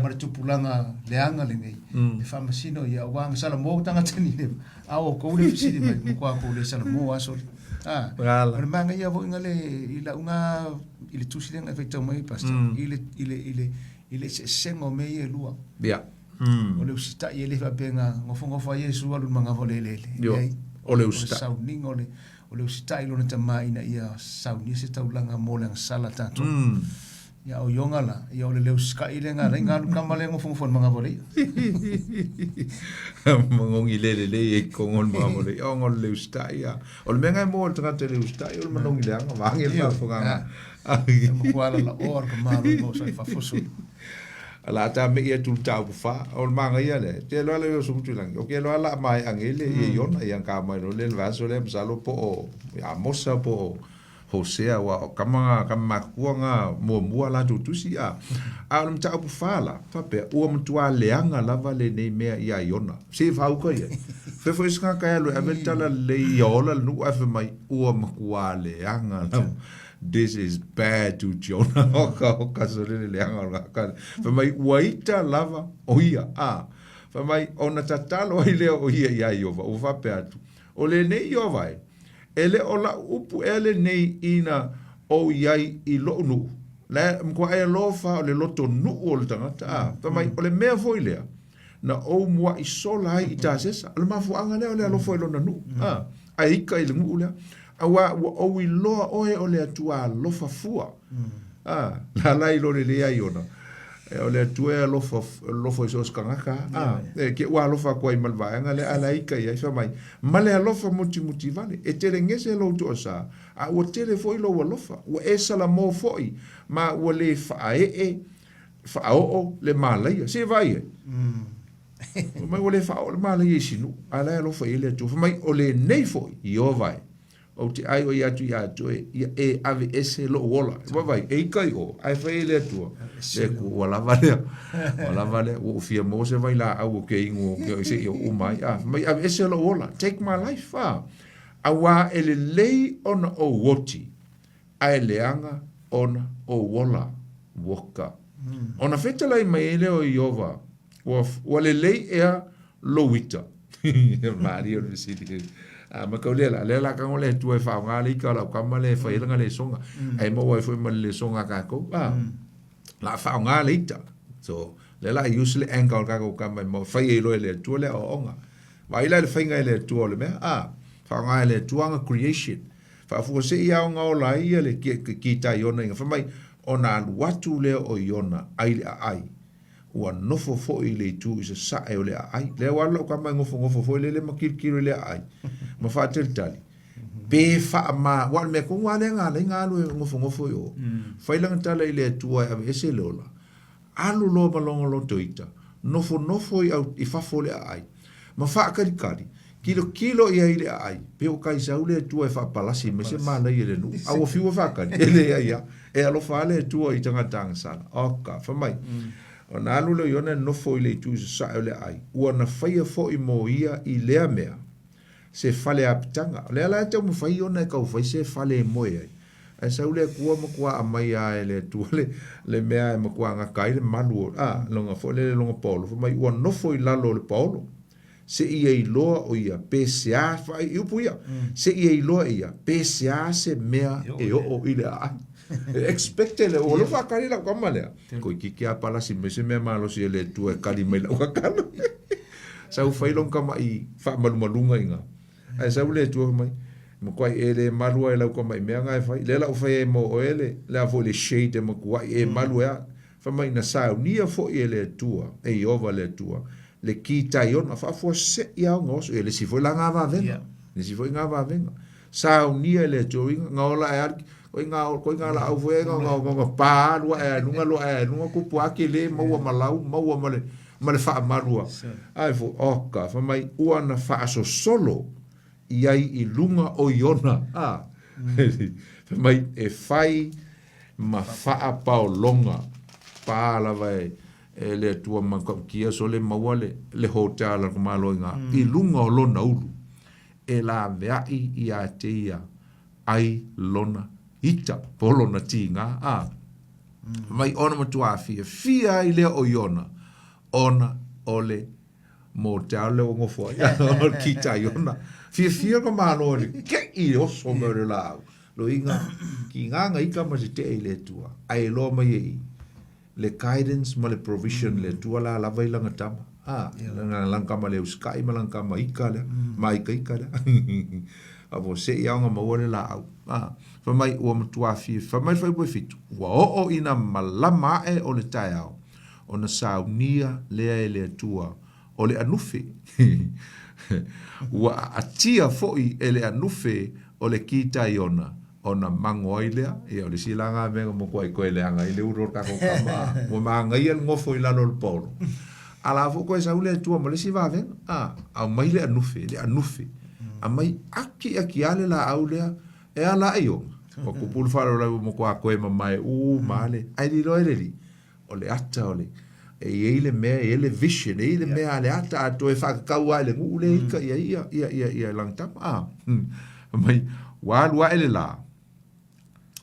mara tupulanga leanga le ngai e whamasino ia wang sala mo tangata ni neva a o koule fisiri mai mkua koule sala mo aso mara ma ngai avo inga le ila unga ile tusi lenga whaitau mai pasta ile se sengo mei e lua o le usita I ele fapenga ngofo Yesu alu manga volelele o le usita sauning o le usita ilo na tama ina ia sauni se taulanga mole ang sala tatu ya o yongala ya o le usika ile nga renga alu kamale ngofo manga vole mangongi lele e kongol manga vole o ngol le usita ya o le menga mo tanga te le usita o le manongi le anga wangi fa fonga mo kwala la or ko malu mo sa fa fosu ala ta me ia tu tau fa o manga ia le te lo le so tu lang o ke lo ala mai angele e yona yang ka mai lo le vaso le salo po ya mosa po hosea wa kama kuanga mo la tu si a al mta bu fala fa pe o mtua leanga lava le nei me ia yona se fa ko ia fe fo ska ka lo aventala le yola nu afa mai o mkua leanga this is bad to Jonah oka sore le anga ka fa mai waita lava oia fa mai ona tatalo ile oia ya yova o fa pe atu o le nei yova ele ola upu ele nei ina o yai I lo nu la mko ai lo fa le loto nu o le tangata fa mai o le mea foilea na o mua I sola I tasesa le mafu anga le lo foilo na nu ai ka ile ngu le awa o wi loa oe o le atua lofa fua la lai lo le ai ona o le atua lofa so skangaka ke wa lofa ko I malva nga le ala ika ia fa mai male lofa muti vale e tere ngese lo to sa a o tere foi lo lofa o e sala mo foi ma o le fa fa o le malai se vai mai o le fa o le malai sinu ala lofa ile to fa mai o le nei foi io vai o te ai o ia tu e ave ese lo wola vai e kai o ai fai le tu e ku wala vale o fia mo se vai la au ke ingo ke se o mai mai ave ese lo wola take my life awa ele lei ona o woti ai leanga ona o wola woka ona feta lai mai ele o Iova o le lei ea lo wita Mario le sidi ma ka le ka ngole tu e fa ngali ka la ka male fa ile ngale songa ai mo wa fa male songa ka ko la fa ngali ta so le la usually angle ka ko ka mo fa ile le tu le onga wa ile le fa ngai tu le me fa ngai le tu anga creation fa fu se ia nga ola ia le ki ta yona fa mai ona watu le o yona ai ua nofo fo I le tu isa sa e o le ai le wala ka mai ngofo fo le makirikiri le ai ma fa tali be fa ma wal me ko wale nga le nga lu ngofo yo fa ilang tala ile tu ai ave ese lola alu lo balongo lo toita nofo I fa fo le ai ma fa kari kilo ia ile ai pe o kai sa ule tu e fa palasi me se ma le ile nu a o fiu fa kari ele ia e alo fa le tu I tanga sala oka fa mai ona alu le yona no foi le tu sa ele ai ua na faia fo I mo ia I lea mea se fale apitanga. Le ala te mo fai ona ka fai se fale moe ai. Ai sa ule kua mo kua amai ai le tu le mea mo kua nga kai le malu longa fo le longa polo fo mai ua no foi lalo le polo. Se ia iloa o ia PCA fai upuia. Se ia iloa ia PCA se mea e o ile ai. Expecte le o lo fa kari la kama le. Ko kiki a pala si me se mea malo si le tu e kari mai la wakana. Sa u fai long kama i fa malunga inga. Ai sa ule tu mai mo kwai ele malua ela ko mai mea e fai le la u fai mo ele le avo le shade mo kwai e malua fa mai na sa nia fo ele tua e ova le tua le kita iona fa fo se ia ngos ele si foi la ngava venga le si foi ngava venga sa nia le tu ngola e ko nga la au foi nga pa lua e nunga lo e nunga ku pu akile mo malau mo male fa malua ai fo oka fa mai uana fa so solo iai i lunga o iona mai e fai ma faa paolonga pala vai e le tua kia so le mawale le hotel ko malo nga i lunga o lona ulu e la veai i a te ia ai lona ita polona tinga mai ona matua fia i le o iona ona ole mo tale o ngofo o kita iona fia ko malo ke i o so mo le la lo inga ki nga ika ma te le tua ai lo mai le guidance ma le provision le tua la vai langa tama langa kama le uskai ma langa kama ika le mai ika le avo se ia nga mo le la fa mai o mo tua fa mai fa bo fitu o ina malama e o le taiao ona saunia le tua o le anufe wa atia foi ele anufe o le kita iona ona mangoilea e o le silanga me mo ko ele anga ile uro ka ko kama mo manga ia ngofo ila lo polo ala fo ko sa ule tua mo le si va ven a mai le anufe a mai aki ale la aulea e ala io o ko pul falo la mo ko e mai male ai di lo ele o le ata o le e ele me ele vision ele me ale ata to e fa ka wa le ngule ka ia lang tam mai wa ele la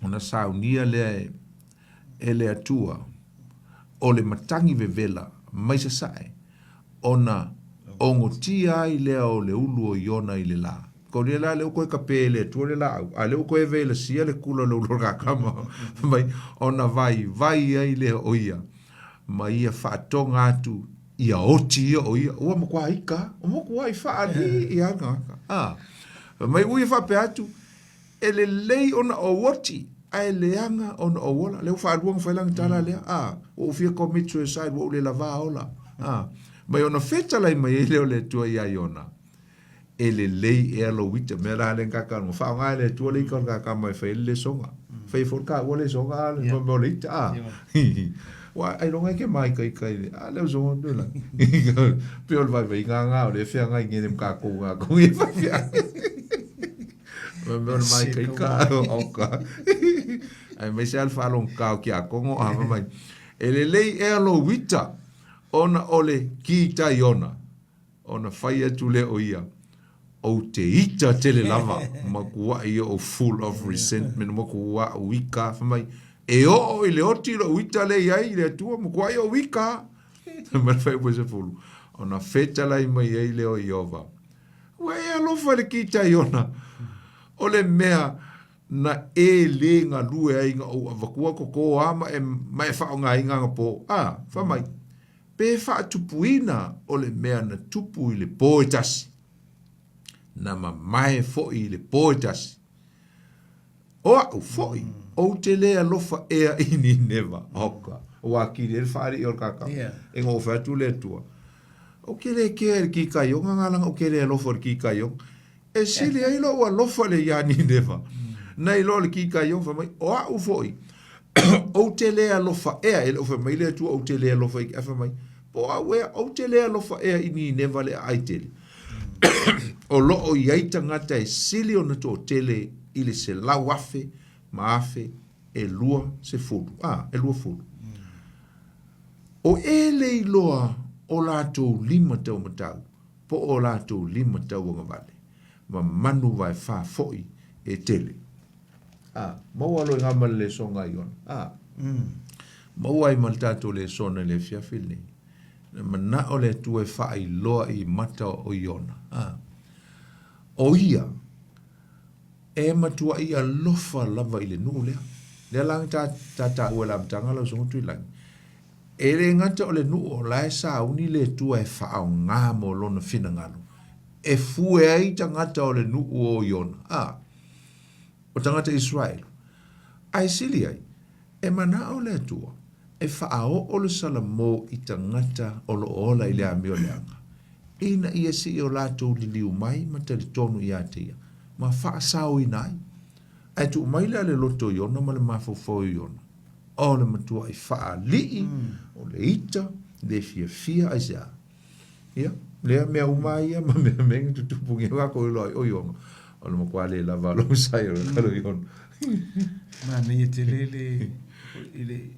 ona saunia le ele atua o le matangi vevela mai sa sai ona ongotia i le o le ulu o iona i le la ko le la le ko ka pele tu le la a le ko e vele sia le kulo le ulu ka kama mai ona vai ai le oia mai ia whaatonga atu ia oti o ia ua mo kua ika o mo kua i whaali i anga mai ui whape atu ele lei ona o woti ai leanga ona o wola leu whaaruang whailang tala lea o fia commit suicide wo le lava ola mai ona whetalai mai ele o le tua ia iona ele lei e alo wita me la le kaka no whaonga le tua le ika kaka mai whaile songa whaifon ka wale songa mo le ita wa ai longa ke mai kai le zo ndo la piol vai nga le fia nga ngene ka ko i fa fia me mai kai ka oka ai me sel fa long ka ki a kongo mai ele lei e lo wita ona ole ki ta iona ona faia tu le oia o te ita tele lava ma kua ia o full of resentment ma kua wika fa mai e o i le oti lo wita le iai le tua mo kua i o wika ma fai po se fulu ona feta lai mai ai le o iova ua e alofa le ki ta iona o le mea na e le ngā lue ai ngā o avakua ko ama e mai whao ngā inga ngā po fa mai pe wha tupuina o le mea na tupu i le poetasi na mai fo i le poetasi o foi o te lea lofa ea ini neva hoka o aki le whaari i or kaka e ngō whatu le tua o ke le ke ki kaiong ngalanga o ke le lofa ki kaiong e sili ai lo wa lofa le ya ni neva nei lo le ki kaiong fa mai o foi o te lea lofa ea e lofa mai le tua o te lea lofa i fa mai po a wea o te lea lofa ea ini neva le aitele o lo o iaita ngata e sili o na to tele ili se lau afe maafe e lua se fulu e lua fulu o ele iloa o lato lima tau matau po o lato lima tau ngavale ma manu vai fa foi e tele mau alo ngā male le songa iona mau ai maltato le sona le fiafili mana o le tue fa i loa i mata o iona o ia e matua ia lofa lava i le nuu le lang ta ua la mtanga la songo tui lang e le ngata o le nuu o lae sa uni le tua e fa au ngā mo lona fina ngalo e fue ai tangata o le nuu o iona o tangata Israel ai sili ai e mana o le tua e whaao o le salamo i tangata o lo ola i le amio leanga. Ina ia si o lato li liu mai ma te tonu i atea. Ma wha sao i nai. Ai tu mai le loto i ona ma le mafofo i ona. O le matua i wha lii o le ita le fia ai sea. Ia, lea mea umai ia ma mea mengi tutupungi wako i loa i ona. O le makua le lava lo sai o le kalo i ona. Ma ne te lele ile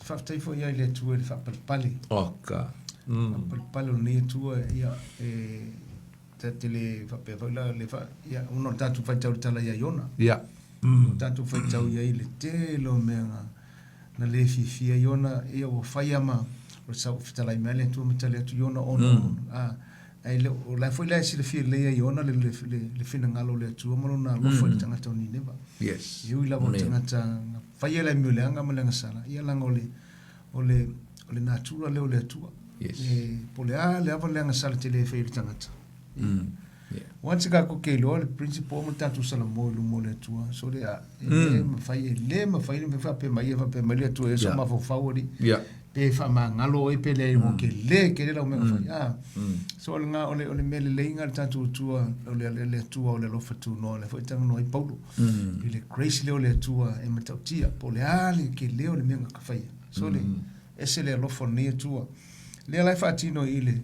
whaftai fo ia ile tua le whapalpale. Oka. Whapalpale o ne tua ia te le whapewhaila le wha ia uno tatu whaitau tala ia iona. Ia. Tatu whaitau ia ile te lo mea na le fifia iona ia o whaiama o sau fitalai mea le tua matale atu iona ono. Ai le o la foi la si le fia le iona le fina ngalo le tua malo na lo foi tangata ni neba. Yes. Iu la bo tangata fai la mi le anga malenga sala. Ia langa ole natura le tua. Yes. Pole le ava le anga sala te le fai tangata. Yeah. Once ka ko ke lo le principal mo tatu sala mo le tua. So le ma fai le fa pe mai le tua e so ma fo favori. Yeah. Pe fa mangalo e pe le mo ke le la mo fa so nga ole mele le inga tatu tua le tua ole lo fatu no le foi tang no i paulo ile grace le tua e matautia po le ale ke le ole menga ka fai so le ese le lo fo ne tua le la fatino ile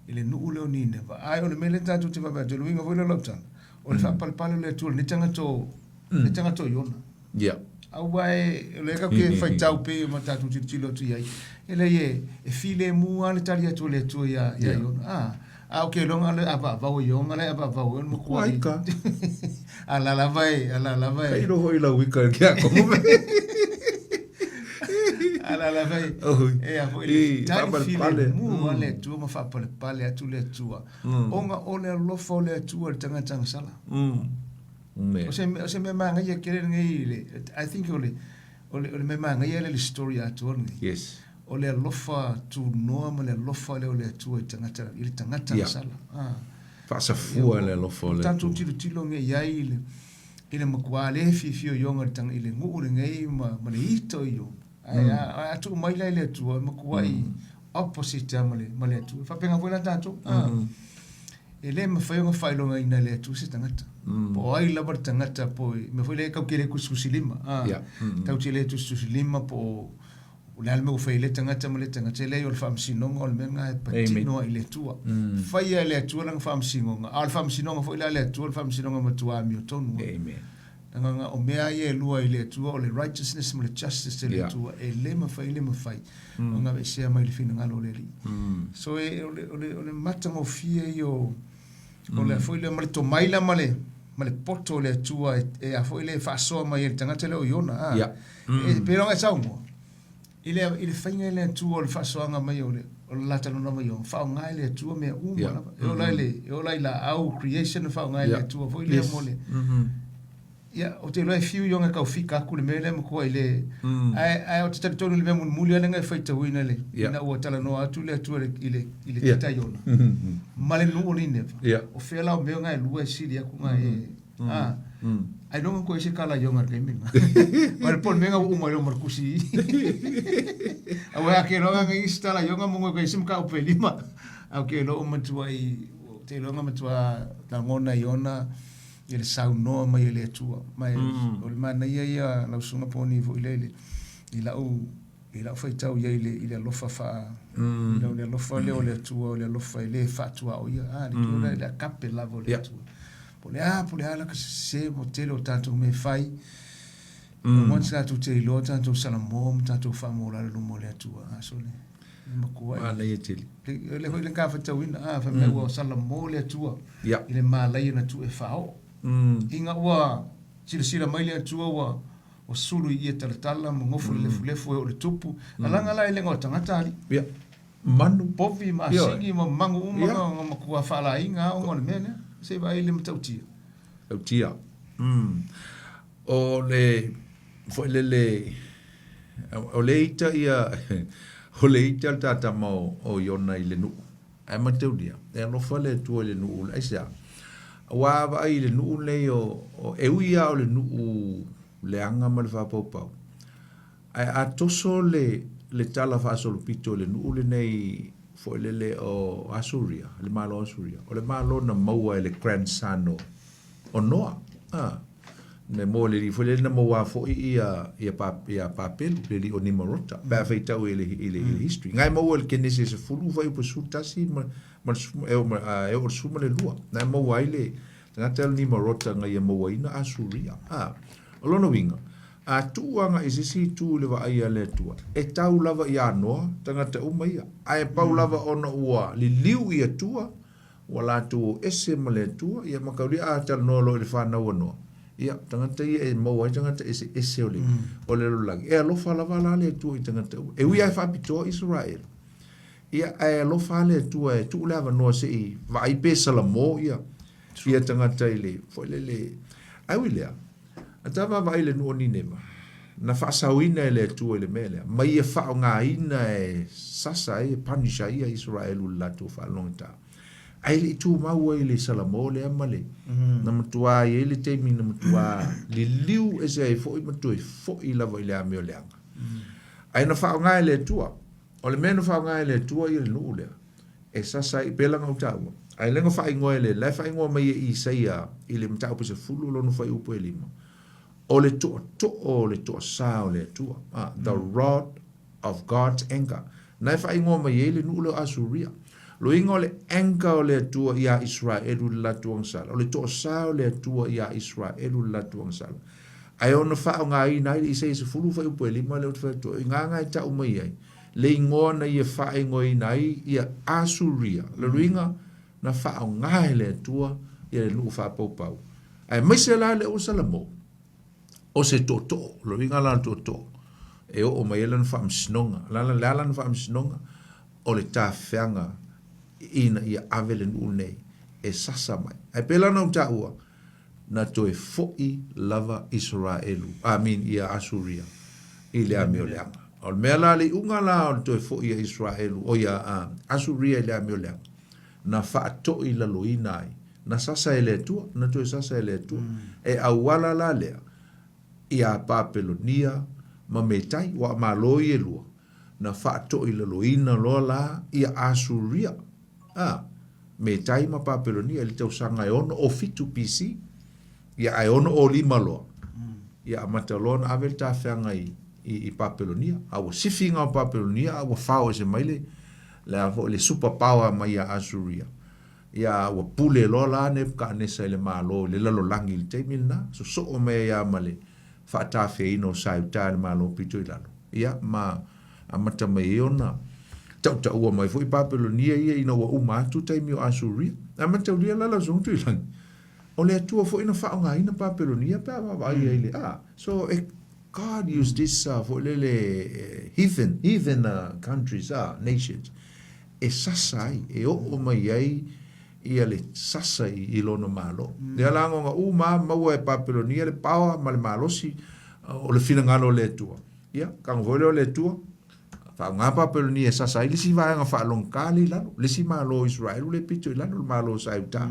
nu le ni ne va ai ole mele tatu te va de luinga vo le lota ole fa palpalo le tua ni tanga to yona yeah au vai le ka ke fai tau pe ma tatu tilo tu ia ele e file mu ale tali atu le tu ia iona okay longa le aba va o yonga le aba va o mo kwa ala la vai kai ro hoi la wika kia como ala la vai e a foi tali file mu ale tu ma fa pale atu le tu onga ole lo fo le tu le tanga sala o se me manga ia kere ngai I think ole me manga ia le story atu yes ole lofa tu noa ma le lofa le tu tangata ile tangata sala fa sa fu le lofa le tanto tilo nge ia ile makwale fifio yonga tang ile ngure ngai ma le ito yo ai atu mai le tu makwai opposite ma le tu fa penga vola tanto ele me foi nga failo nga ina le tu se tangata po ai la bar tangata po me foi le ka kere ku susilima tau tele tu susilima po o le alme fai le tangata ma le tangata le o fam sinonga o le menga patino ile tua fai le tua lang fam sinonga al fam sinonga foi le tua fam sinonga ma tua mi tonu amen nga o mea ye lua ile tua o le righteousness ma le justice le tua e le ma fai nga be se ma le fina ngalo le so e o le matango fia yo o le foi le ma le tomaila ma le poto le tua e a foi le fa so ma ye tangata le o yona e pero nga saungo ile fainga ile tu o le fasoanga mai o la tano na mai o fa nga ile tu me uma o la au creation fa nga ile tu foi ile mole ya o te lo fiu yonga ka fika ku le mele mo ko ile ai o te tonu le mo muli ala nga faita wina le na o tala no atu le tu ile tita yona male no o line o fela o me nga lu e sili ku nga ai non ko ese kala yonga ke minga wal pol menga uma lo markusi awa ke no nga instala yonga mo ko sim ka o pelima au ke lo matua i te lo nga matua la ngona yona ile sau no mai ile tua mai o mana ia la sunga poni vo ile ila foi tau ile lofa fa ile lofa le tua le lofa ile fatua o ia ile kape lavo le tua pole ala ka se motelo tanto me fai mo sa tu te lo tanto sala mo tanto fa mo la lo mo le tua asole makua Mana ia tili. le hoi le ka fatauina fa me ua sala mo le atua Ya. i le malai na tu e fao inga ua sila mai le atua ua o sulu i e talatala mo ngofu le lefu o le tupu alanga la i le ngā tangata ali Ya. Manu. povi ma singi ma mangu umanga ngā makua whala inga o ngā le mene se vai le matautia Tautia. O le foi le o le ita ia o le ita tata mo o yona i le nu. Ai mataudia. E no fale tu le nu ai sa. Wa va i le nu le o e uia o le nu le anga ma le fa pau. Ai atoso le tala fa so pito le nu le nei foi le o Asuria, le malo Asuria. O le malo na maua le grandson o Noa. Ne mo le foi le na maua foi ia papel le li o Nimorota. Ba fa tau ele history. Ngai maua le kenese se fulu vai po sutasi ma e o suma le lua. Na maua ile ngata le Nimorota ngai maua ina Asuria. O lono winga. A tuanga isisi tu le va ia le tua. E tau lava ia noa tangata uma ia. Ai pau lava ona ua li liu ia tua wala tu ese male tua ia makauri a tal no lo le fana wono. Ia tangata ia e mo tangata ese ole lo lagi. E lo fala vala le tua i tangata. E wi ai fa pito Israel. Ia ai lo fale tua e tu lava no se i va i pesa la mo ia. Ia tangata ile foi le ai wile. Atava vai le no ni nema. Na fa sawina le tu le mele. Mai e fa nga ina e sasa e panisha ia Israel la tu fa lonta. Ai le tu mau le salamole amale. Na mtua e le te min mtua le liu e se fo i mtua fo i la vai le ame le anga. Ai na fa nga le tua. O le meno fa nga le tua i le no le. E sasa i pela nga utawa. Ai lengo fa ingoe le fa ingoe mai i saia i le mtau pe se fulu lo no fa upo elima. O le to sa o le tua. The rod of God's anger. Nai fa ingo mai ele nu le Asuria. Lo ingo le anger o le tua ia Israelu la tuang sala. O le to sa o le tua ia Israelu la tuang sala. Ai ona fa nga i nai i se fulu fa upo lima le fa to nga nga ta umai ai. Le ingo na ia fa ingo i nai ia Asuria. Le ruinga na fa nga le tua ia le nu fa pau. Ai mai se la le o salamo. O se toto, lo vinga la toto. E o mai elan fa msnonga, la fa msnonga. O le ta feanga ina ia avelen unei e sasa mai. Ai pela na uta ua na toe foi lava Israelu. Ia Asuria. Ile amioleanga. O mela le unga la o toe foi ia Israelu o ia Asuria ile amioleanga. Na fa to i la loina ai. Na sasa ele tua, na toe sasa ele tua. E awala la lea. Ia Papelonia ma metai wa maloi e lua na fato i loina lola ia Asuria metai ma Papelonia le tau sanga ono o fitu PC ia ai ono o lima loa ia matalona avel ta fanga i Papelonia awa sifinga o Papelonia awa fao se maile le super power ma ia Asuria ia wa pule lola ne ka nesa le malo le lalo langi le temilna so o me ia male fata fe ino sai tal malo pito ilano ia ma amata mai ona tau ua mai foi Papelonia ia ina wa uma tu taimi o Asuria amata ulia la zong tu ilang o le tua foi ina fa nga ina Papelonia pa va ile so God used this for le heathen countries nations e sasai e o mai ai ia le sasa i lono malo. Le alango nga maua e Papelonia le paua ma le malosi o le finangalo le tua. Ia, kang vole le tua. Fa nga Papelonia e sasa i lisi vaenga fa longkali lano. Lisi malo Israel le pito i lano le malo sauta.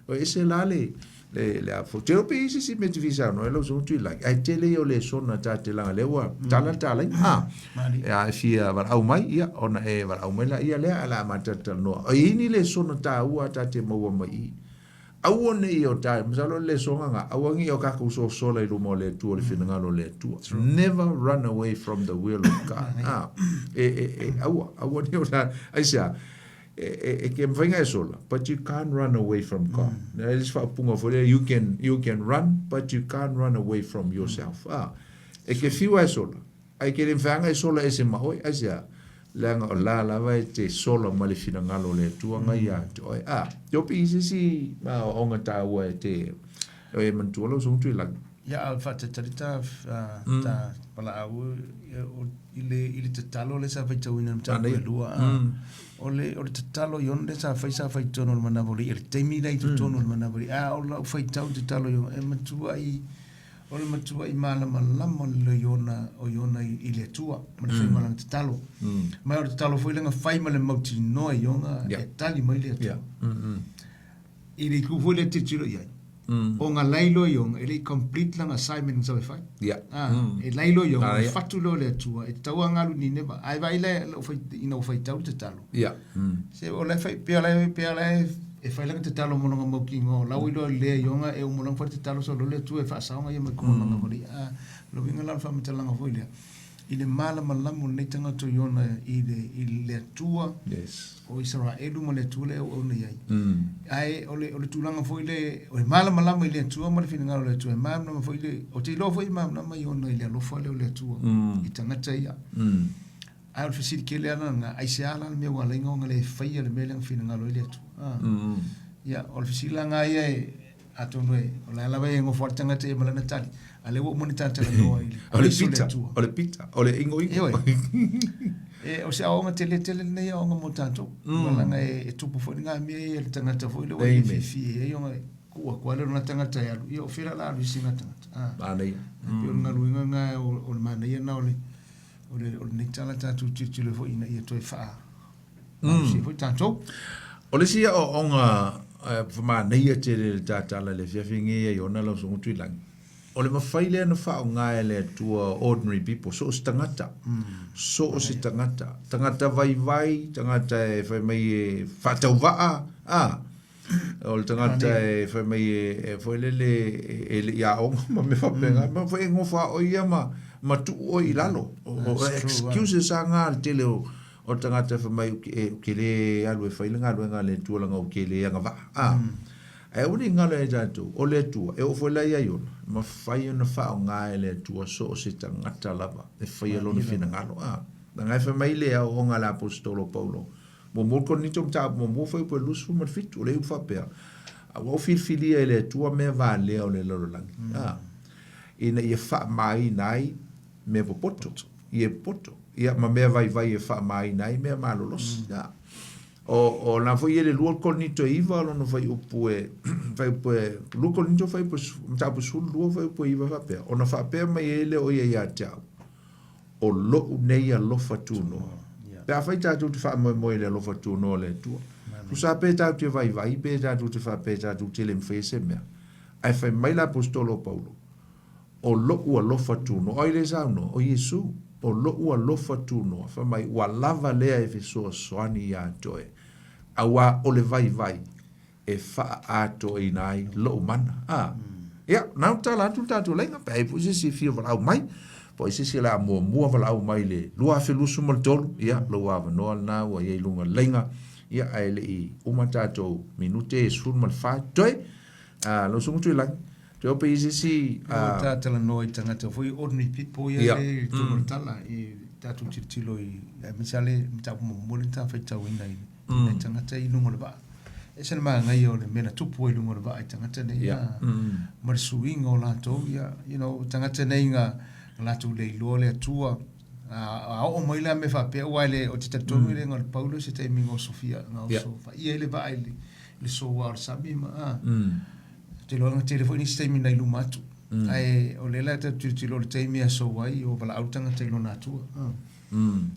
O ese la le afo. Te ope isi si metivisa no e lo zontu i like. Ai tele o le sona ta te langa lewa. Tala. Ia fia var au mai ia ona e var au mai la ia le ala matata no. O ini le sona ta ua ta te maua mai. Au ne i o ta masalo le songa nga. Au ngi o ka ku so sola i rumo le tua le finangalo le tua. Never run away from the will of God. Au ne o ta aisa ke mwenga sola, but you can't run away from God. You can run, but you can't run away from yourself. E ke fiwa sola. Ai ke mwenga sola ese mahoi asia. lenga o la vai te solo ma le fina ngalo le tuanga ia te oi yo pi si ma onga ta wa te e man tu lo sung tu la ya al fa te tarita ta pala au ile te talo le sa fai tau ina mta ko lua ole te talo yon le sa fai tono le manavoli ele te mi dai tono le manavoli o la fai tau te talo yo e matua i ole matua i mala malama le yona o yona i le tua ma fai mala te talo mai o te talo foi lenga fai mala mauti no yonga e tali mai le tua ile ku foi le te tiro ia o nga lailo yong ele complete lang assignment so fai e lailo yong fatu lo le tua e tau ngalu ni neba ai vai le fai ina fai tau te talo se o le fai pe e fai lang te talo mo nga mo kingo la wi lo le yonga e mo lang fai te talo so lo le tua e fa sa nga ye mo ko nga ngori lo vinga la fa meta lang foi le ile mala malamu le tanga to yona ile tua o Israelu mo le tua le o nei ai ole tulanga foi le o mala malamu ile tua mo le fina ngalo le tua mam no foi le o te lo foi mam na mai ona ile lo foi le tua i tanga ia ai o fisi ke le ana ai se ala me wa lenga ngale fai le me le fina ngalo le tua ya o fisi la nga ia atonwe o la la vai ngo forte tanga te mala na tali ale wo monita te no ole pizza ole ingo o se aonga tele nei aonga mo tanto wala nga e tupu fo nga me e tanga ta fo le wo fi e yonga ku le na tanga ta ya o fira la lu singa tanga nei yo nga lu nga o ma nei na ole nei tala ta tu le fo ina e to fa si fo tanto ole si o onga ma nei te ta la le fiafingi e yona lo so tu lang ole mafaile na fa nga ele tua ordinary people so stangata so si tangata vai tangata e fa mai fa tau va ole tangata e fa mai e foi le ya o ma me fa penga ma foi ngo fa o ia ma tu o ilalo o excuses nga tele o tangata fa mai ke le alu e fa nga le tua nga o ke le nga va e uni ngalo e jatu o le tua e o foi la ia yon ma fai na fa nga le tua so se tangata lava e fai lo ni fina ngalo nga fa mai le o nga la apostolo Paulo mo con ni tom ta mo foi po lusu ma fitu le fa pe o filia le tua me va le o le lo lang ina ia fa mai nai me poto ia poto ia ma me vai e fa mai nai me malo los o na foi ele luo konito iva lo no fai upue luo konito fai po mtapu sul luo fai po iva fa pe o na fa pe mai ele o ia ta o lo nei a lo fatuno pe a fai ta tu fa mo ele lo fatuno le tu tu sa pe ta tu vai pe ta tu fa pe ta tu tele mfese me ai fai mai la apostolo Paulo o lo fatuno o ile sa no o Yesu o lo fatuno fa mai wa lava le e so soani ya toe awa ole vai e fa ato inai lo mana ya na tala tu lenga pe pu si fio va mai po si la mo va mai le lo a felu su moltol ya lo wa no na wa ye lunga lenga ya ele i uma tato minute sul mal fa toi lo su tu lang to pe si tala no tanga to foi ordinary people ya le tu tala e tatu tilo i misale mta mo lenta fa tau inai tanga tai lungo ba ese ma ngai o le mena tupu i lungo ba tanga te nei mar suingo la to ya tanga te nei nga la tu le lo le tua o mo ile me fa pe wale o te tatu le ngol Paulo se te mingo Sofia nga so fa ia le ba le so war sabi ma te lo nga telefoni se te mina lumatu ai o le la te lo te mi so wai o bala autanga te lo na tua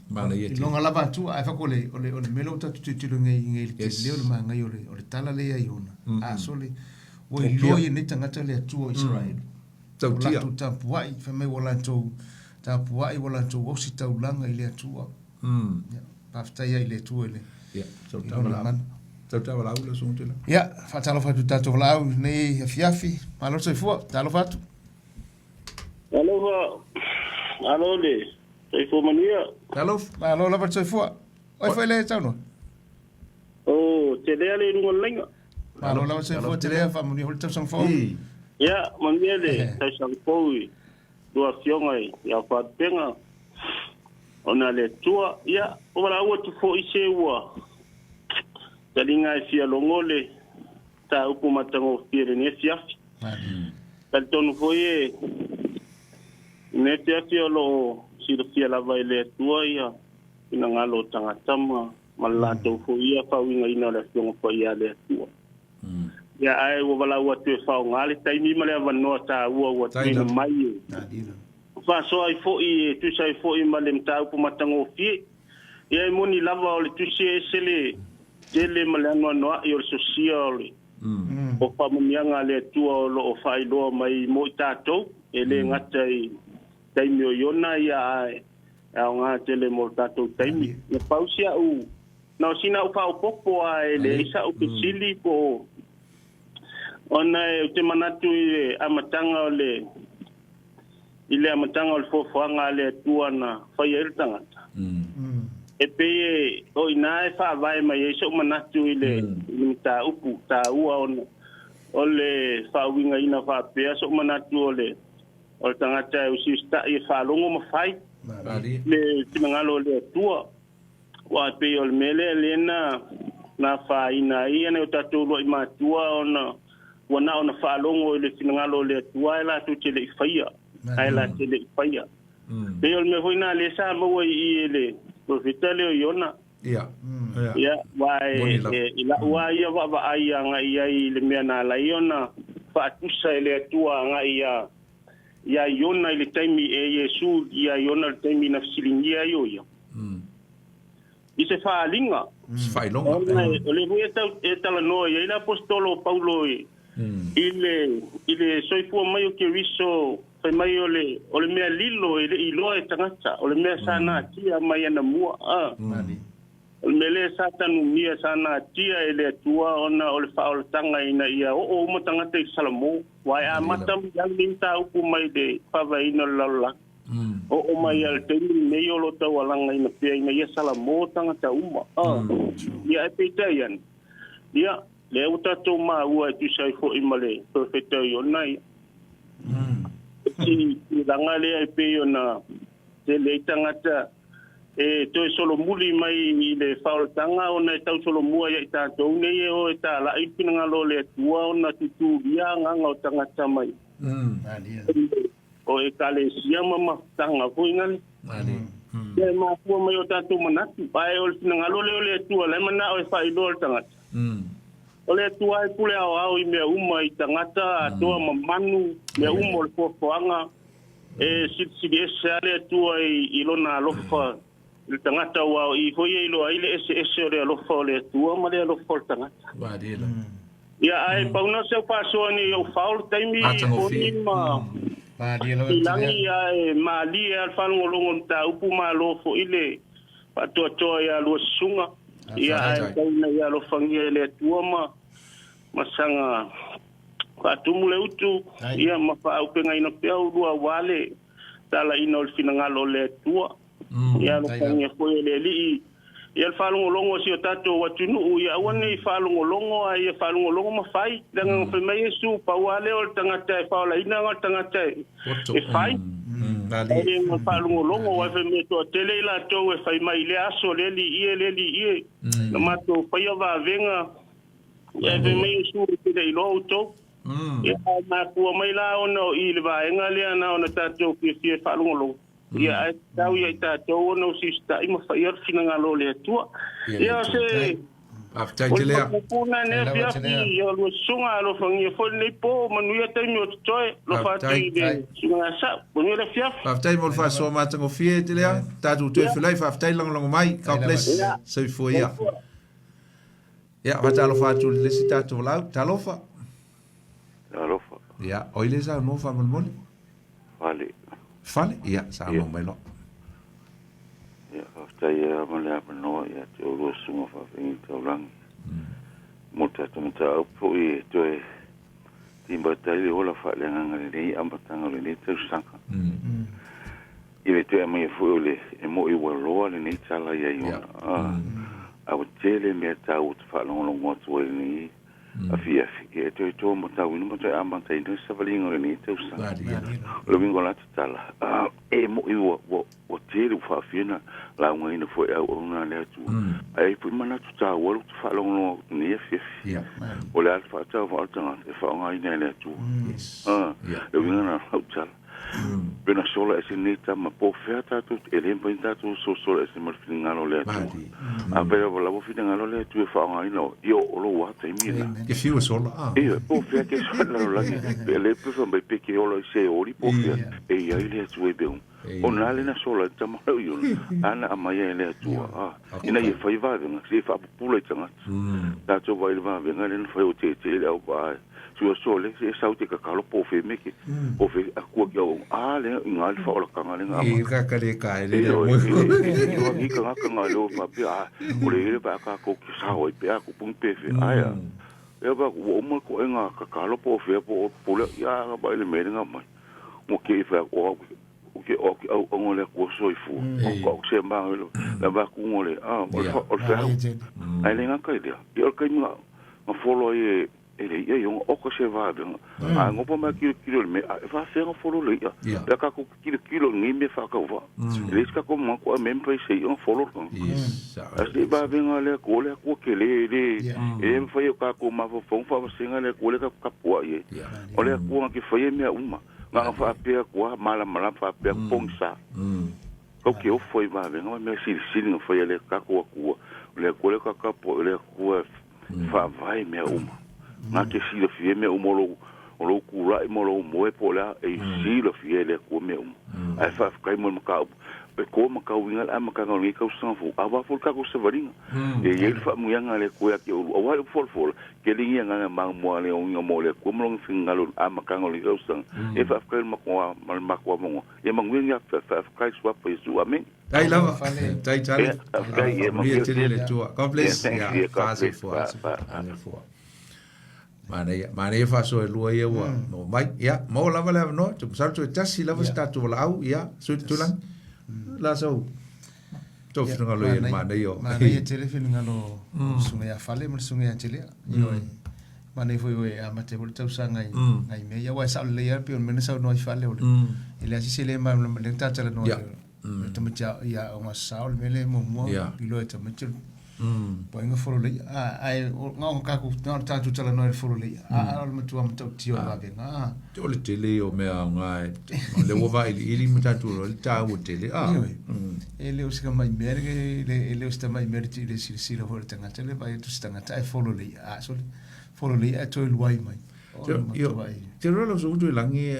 mana ye longa lava tu ai fa kole ole melo ta tu ngai le le manga yo le tala le iona sole o lo ye ni tanga le tu Israel tau tia tu ta puai fa me wala tu ta puai wala tu o si tau langa ile tu pa fta ia ile tu ele tau la ula so tela ya fa talo fa tu ta to la nei fiafi malo so fu talo fa tu alo le sai fo mania alo la fa fu oi foi le tau no te le ale ngol lenga alo la fa fu te le fa muni hol tau sang fo ya mania le sai sang fo do asionga ya fa penga ona le tua ia o la o tu fo ise ua talinga e fia longole ta upu matango fire ne fiafi tal tonu foi ne fiafi lo si lo fia la vai le tua ia ina ngalo tanga tama malato foi ia fa winga ina le fiongo foi ia le tua ya ai wo bala wa tu fa ngale tai mi male va no ta wa tu mai fa so ai fo i tu sai fo i male ta upu matango fi ia moni lava o le tu se sele tele malano no i o social o fa mianga le tua lo fa i lo mai mo tato ele ngata i taimi o yona ia a nga tele mo tato taimi e pausia u na sina u fa o popo a ele isa u pisili ko ona e te manatu i amatanga le ile amatanga o fofanga le tua na fa i tangata e pe o ina e fa vai mai e so manatu ile ta upu ta ua ona ole fa winga ina fa pe so manatu ole o tangata e usista e fa longo ma fai le tinangalo le tua wa pe ol mele lena na fa ina ina o tatu lo ma tua ona wana ona fa longo le tinangalo le tua la tu tele faia ai la tele faia pe ol me hoina le sa mo i ele profitale o yona ya wai ila wa ia va ai nga ia le mena la yona fa tu sa le tua nga ia ya yona le taimi e yesu ya yona le taimi na silingia yo ya ise fa linga fa longa le voy a la no ya el apostolo paulo ile soifua mayo ke riso fa mayo le ole me lilo ile ilo e tangata ole me sana tia mai na mua ole me satanu mia sana tia ile tua ona ole fa ole tanga ina ia o mo tangata i salamo wai a matam yang minta upu mai de fa vai no lala o mai al temi me yo lo tawalanga ina pe ina ia salamo tangata uma ia epitayan ia le uta to ma ua tu sai fo imale perfecto yo nai si langa le pe yo na te le tangata e to solo muli mai le faul tanga ona tau solo mua ya ta to ne o ta la ipinga lo le tua ona tu ya nga tangata mai o e kale siama ma tanga fo ingan e ma fu mai o ta to manatu pai o pinga lo le tua le mana o fa i do tangata ole tua e pule au i mea uma i tangata atoa mamanu mea uma o le pofoanga e sidi ese ale tua i lona alofa le tangata wao i hoia i loa ile ese o le alofa o le tua ma le alofa o le tangata ia ai pauna se pasoa ni o faul taimi poni ma ilangi ia e maali e alfanongolongo ta upu ma alofo ile patoatoa ia lua sunga ia ai pauna ia alofangia le tua masanga fatumule utu ia mafa upenga ina pea urua wale tala ina o finangalo le tua ia lo fangia foi le li ia falongolongo si o tato watunu ia wane falongolongo ai falongolongo mafai danga fema yesu pa wale o tangata e faula ina nga tangata e fai ai mo falongolongo wa fema to tele la to e fai mai le aso le li no mato fa ia va venga ia fema yesu te i loto ia ma ku mai la ono i le va enga le na ona tato ki falongolongo ia ai tau ia tato no sista i mo fa ia finanga lo le tua ia se after tele puna ne pia ia lo sunga lo fangia fo le po manu ia tai mo toe lo fa ti de sunga sa manu le fia after mo fa so ma tango fie tele tatu te filai fa after long mai ka bless so fo ia ia va talo fa tu le sita to la talofa ia oile sa no fa mo fale ia sa no mai lo ia after ia mo le no ia te o sunga fa fin to lang mo ta po i to e timba tai o la fa le nga le amba tanga le te saka i ve te mai fu le e mo i wa lo le ni tala ia a o tele me ta o fa lo mo to ni afia ke to mo ta winu mo ta amanta ino sa valingo ni te usa lo vingo la tala e mo i wo tele fa fina la ngwa ina fo ya ona le tu ai pu mana tu ta wo tu fa lo no ni fi o le fa ta fa ta fa nga ina le tu lo vingo na tala Bena sola ese neta ma po feta tu ele pinta tu so sola ese mal fingalo le tu. A pero la bo fingalo le tu fa nga ino io lo wa te mila. Che fiu sola. Io po feta che sola la che le pu fa be pe che lo se ori po feta e ia ile tu e be un. Ona le na sola ta ma io. Ana amaya le tu ina ye fa iva nga se fa pula tanga. Ta to va il va venga le fa o te le au ba. Sua sole se sauti ka kalo po fe meke po fe aku yo le ngal fa ola kanga le ngama e ka kare ka le yo ni ka ngalo pa pia o le ba ka ko ki sa o pia ku pung pe fe aya e ba o mo ko nga ka kalo po fe po le ya ba le me ngama mo ke fa o o ngole ko so ifu ko se ba la ba ku ngole o fa ai le nga ka dia yo ka nga follow ye ele ia yung o ko se va a ngopo ma kilo me fa se ngo follow le ya ka ko kilo ni me fa ka va le ska ko mo ko même pas se on follow ko asi ba venga le ko ke le e fa yo ka ko ma fa se nga le ko le ka po ye o le ko ki fa ye me uma nga fa pe ko mala fa pe pongsa ko ke o foi va venga me si no foi le ka ko le ko le ka po le ko fa vai me uma na ke si le fie me umolo o lo kura mo lo mo e pola e si le fie le ko me ai fa kai mo ka pe ko ma ka winga ama ka ngi ka sanfu ava fol ka ko se varinga e ye fa mu yanga le ko ya ke o wa fol ke li nga ma mo le o mo le ko mo ng singalo ama ka ngi ka sang e fa kai ma ko mo e ma ngi ya fa kai swa pa su amen ai lava tai chale ye tele le tua complex ya fase fo ane fo Mane fa so lua ia wa no mai ya mo lava lava no tu sa tu tasi lava sta tu la au ya so tu lang la so to fino lo ia mane yo mane ia tele fino ngalo sunga ya fale mo sunga ya tele yo mane foi we a mate vol tau sanga ngai me ya wa sa le ia pe men sa no fale o ele asi se le ma le ta tele no te mcha ya o ma sa le mele mo ilo te mcha Poi nga folo le ai nga ka ku ta tu tala no folo le al matu am tu tio va ben to le tele o me nga le wo vai ili mata tu le ta o tele ele o ska mai merge ele o sta mai merge le si lo hor tanga tele vai tu sta nga tai folo le so folo le a to il wai mai io te lo so tu langi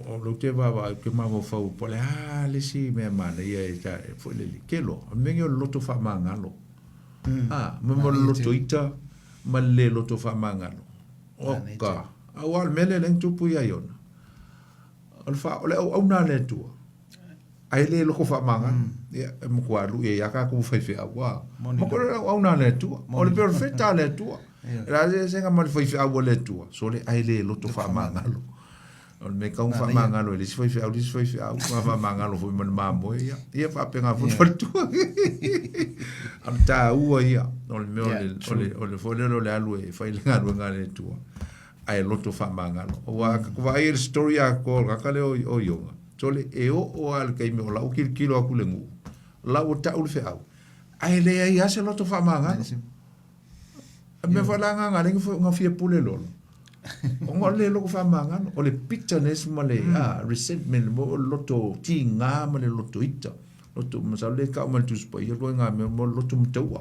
o lo te va ke ma vo fa po le le si me ma le ia ta fo le ke lo me yo lo to fa manga lo mo lo toita ma le lo to fa mangalo oka awal mele len tu pu ya yona al fa ole au na le tu ai le lo ko fa manga ya mo kwa lu ya ka ku fa fa wa mo ko au na le tu o le perfecta le tu la se nga mal fa fa wa le tu so le ai le lo to fa mangalo o me ka un fa mangalo le fa fa mangalo fo ma mo ya fa pe nga fo tu am ta ua ia o le folelo le alu e fai lenga ruenga le tua ai loto fa mangalo o wa ko vai el story a ko ka le o yonga tole e o al kai me o la o kilo aku le ngu la o ta ul fe au ai le ai ase loto fa mangalo me fa la nga le nga fie pule lolo o ngo le lo fa mangalo o le bitterness mo le resentment mo loto tinga mo le loto ita lotu masale ka mal tu spa yo nga me mo lotu mtawa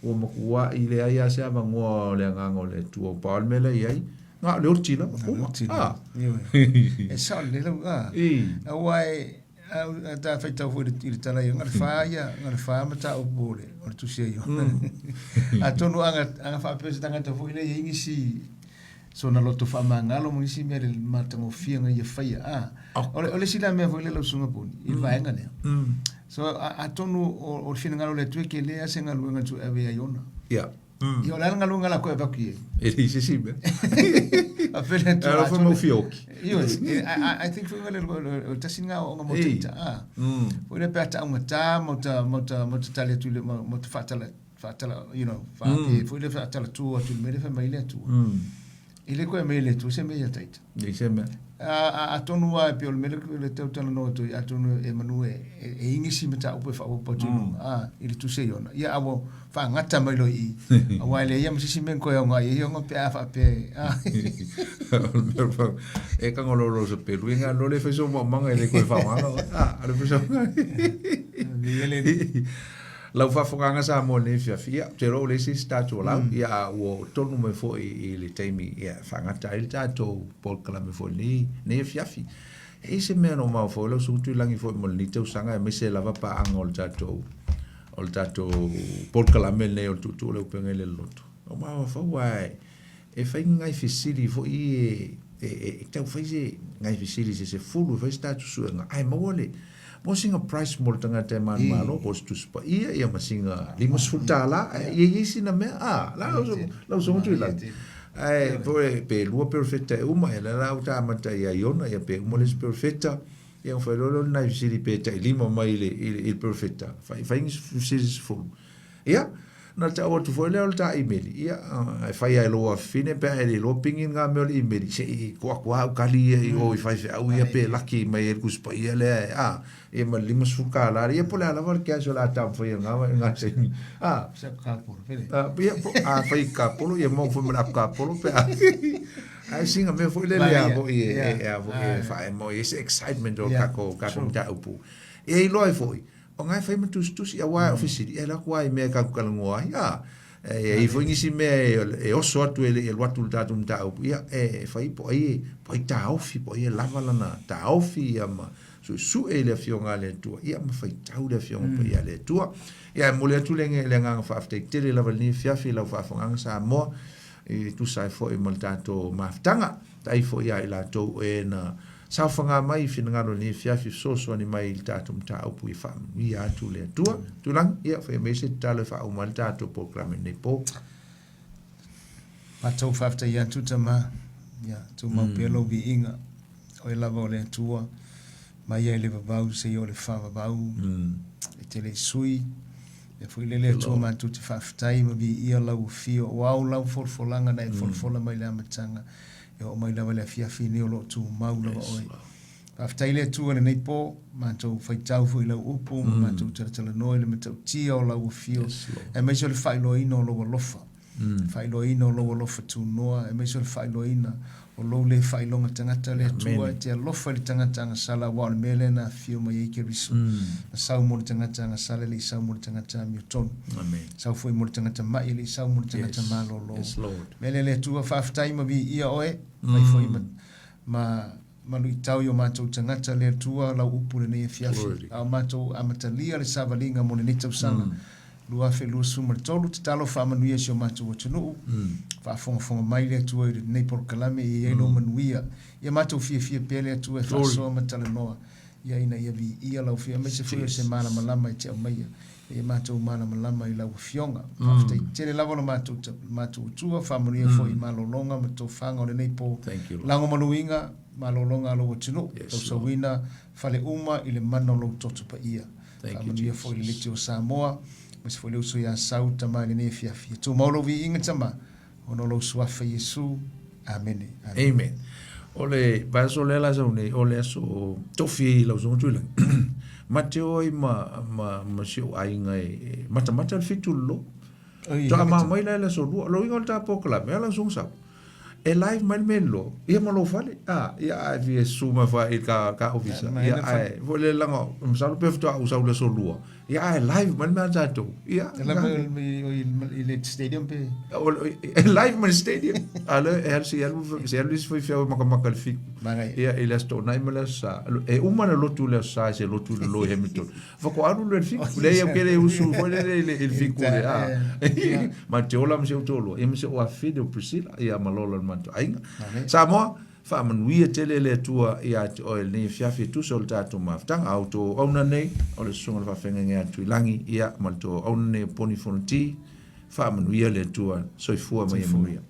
o mo wa ile ai ase ava ngo le nga ngo le tu o pal mele ai nga le urtila e sa le nga wai ta feita fu il tala yo ngal fa mata o bole o tu se yo a tonu anga fa pe tanga to fu ile yingi si so na loto fa mangalo mo isi mere mata mo fia nga ye fa ya ole sila me fu le lo sunga poni i va nga ne so a tonu o fina ngalo le tu ke le ase ngalo nga tu ave ya yona yo la ngalo ngala ko eva ki e dice sì beh a fele tu a fa mo fioki yo I think fu ngale o tasinga o mo tita fu le pata mo ta tale tu mo ta fatale fatala fa ke foi le fatala tu tu me le fa mai le tu ile ko me le tu se me ya taita ni se me a tonu wa pe le le tau tala no tu a tonu e manu e ingisi meta upe fa upo tu ile tu se yona ia abo fa ngata mai lo i a wa le ia msi men ko nga i nga pe fa pe e ka ngolo lo se pe luinga lo le feso mo manga le ko fa manga ale feso lau whawhanganga sa mo ne whiawhia, te ro le si stato lau, ia o tonu me fo i le teimi, ia whangata i le tātou polkala me fo ne whiawhi. E se mea no mau fo, lau suntu langi fo i mo ni tau sanga, e me se lava pa anga o le tātou polkala me ne o tutu le Upega ile Loloto. O mau fo wai, e whai ngai whisiri fo i e tau whai se ngai whisiri se fulu, whai stato suenga, ai mawale, mo singa price mo tanga te man malo pos tu spa ia ma singa lima sfutala ia sina me la so tu la ai pe lua perfetta uma ela la uta mata ia yona ia pe mo les perfetta ia fa lo na visiri pe ta lima mai il perfetta fa visiri fu ia na ta o tu foi le ta email ia fa ia lo fine pe ele lo pingin nga me email se ko kali o fa au ia pe lucky mai el kuspa ia le e ma lima suka la ia po la var que so la ta foi nga se se ka por vele ia fa ka polo ia mo foi ma ka polo pe ai singa me foi le abo e fa mo ese excitement o ka ko ta upu e lo foi o ngai fai matus ia wa ofisiri e la kwa me ka kalangua ia e foi ngisi me e oso atu e watu tatu mtau ia e fai po ai ta ofi po ia lava lana ta ofi ia ma su e le fionga le tua ia ma fai tau le fionga po ia le tua ia mo le tu le nga fa afte tele lava ni fiafi la fa fonga Samoa e tu sai fo e maltato maftanga tai fo ia ila to e na sa fanga mai finangalo ni fiafi so ni mai il tatu mta upu i fam ia tu le tua tu lang ia fa me se tale fa o mal tatu programme ne po ma tau fafta ia tu tama ia tu ma pelo bi inga o lava le tua mai ia le babau se yo le fa babau e tele sui e foi le tua ma tu te fafta i ma bi ia lau fio wow lau folfolanga na folfola mai la matanga o mai lava le fiafi ni o lo tu mau lava oi after ile tu ne nei po ma tu fai tau foi la upu ma tu tala no le meta tia o la u fio e mai so le fai lo ino lo lofa fai lo ino lo lofa tu no e mai so le fai lo ina o lo le fai lo tangata le tu te lofa le tangata sala wa mele na fio mai ke risu sa mo tangata sala le sa mo tangata mi ton sa foi mo tangata mai le sa mo tangata malo lo mele le tu fa time bi ia oe mai foi ma lui tau yo matou tangata le tua la upu le ne fiafi a matou amatalia le savalinga mo ne tau sana lua fe lu sumar tolu te talo fa manuia si o matou tunu fa fonga mai le tua i nei por kalame i no manuia ia matou fia pele tua fa so matala noa ia ina ia vi ia la fia me se foi se mala malama te mai ia matou mala malama i la fionga fa te lava no matou tua fa manuia foi malolonga matou fanga o le nei po lango manuinga malolonga lo tunu to sawina fale uma ile mano lo toto pa ia manuia foi le tio Samoa mas foi le uso ya sauta ma ne fia tu molo vi inga tama ono lo suafa Yesu amen amen ole baso le la zone ole so tofi lo zo tu la Mateo ma sio ainga mata fitulo to ma mai la so lo inga ta pokla me la so sa e live mal melo ia malo fale ia vi suma fa il ka ofisa ia ai vole lango msalo pefto usa le so lua ia live mal ma zato ia il stadium pe live mal stadium ale Luis foi fio maka fi ia il sto nai mala sa e umana lotu le sa se lotu lo Hamilton fa ko alu le fi le ia kele usu foi il fi ko ma te ola mse utolo e mse o afide o Priscilla ia malola manto ainga Samoa fa manuia tele le tua ia o le fiafi tu soltato maftanga auto ona nei o le songa fa fenga tu langi ia malto ona nei poni fonti fa manuia le tua soifua mai manuia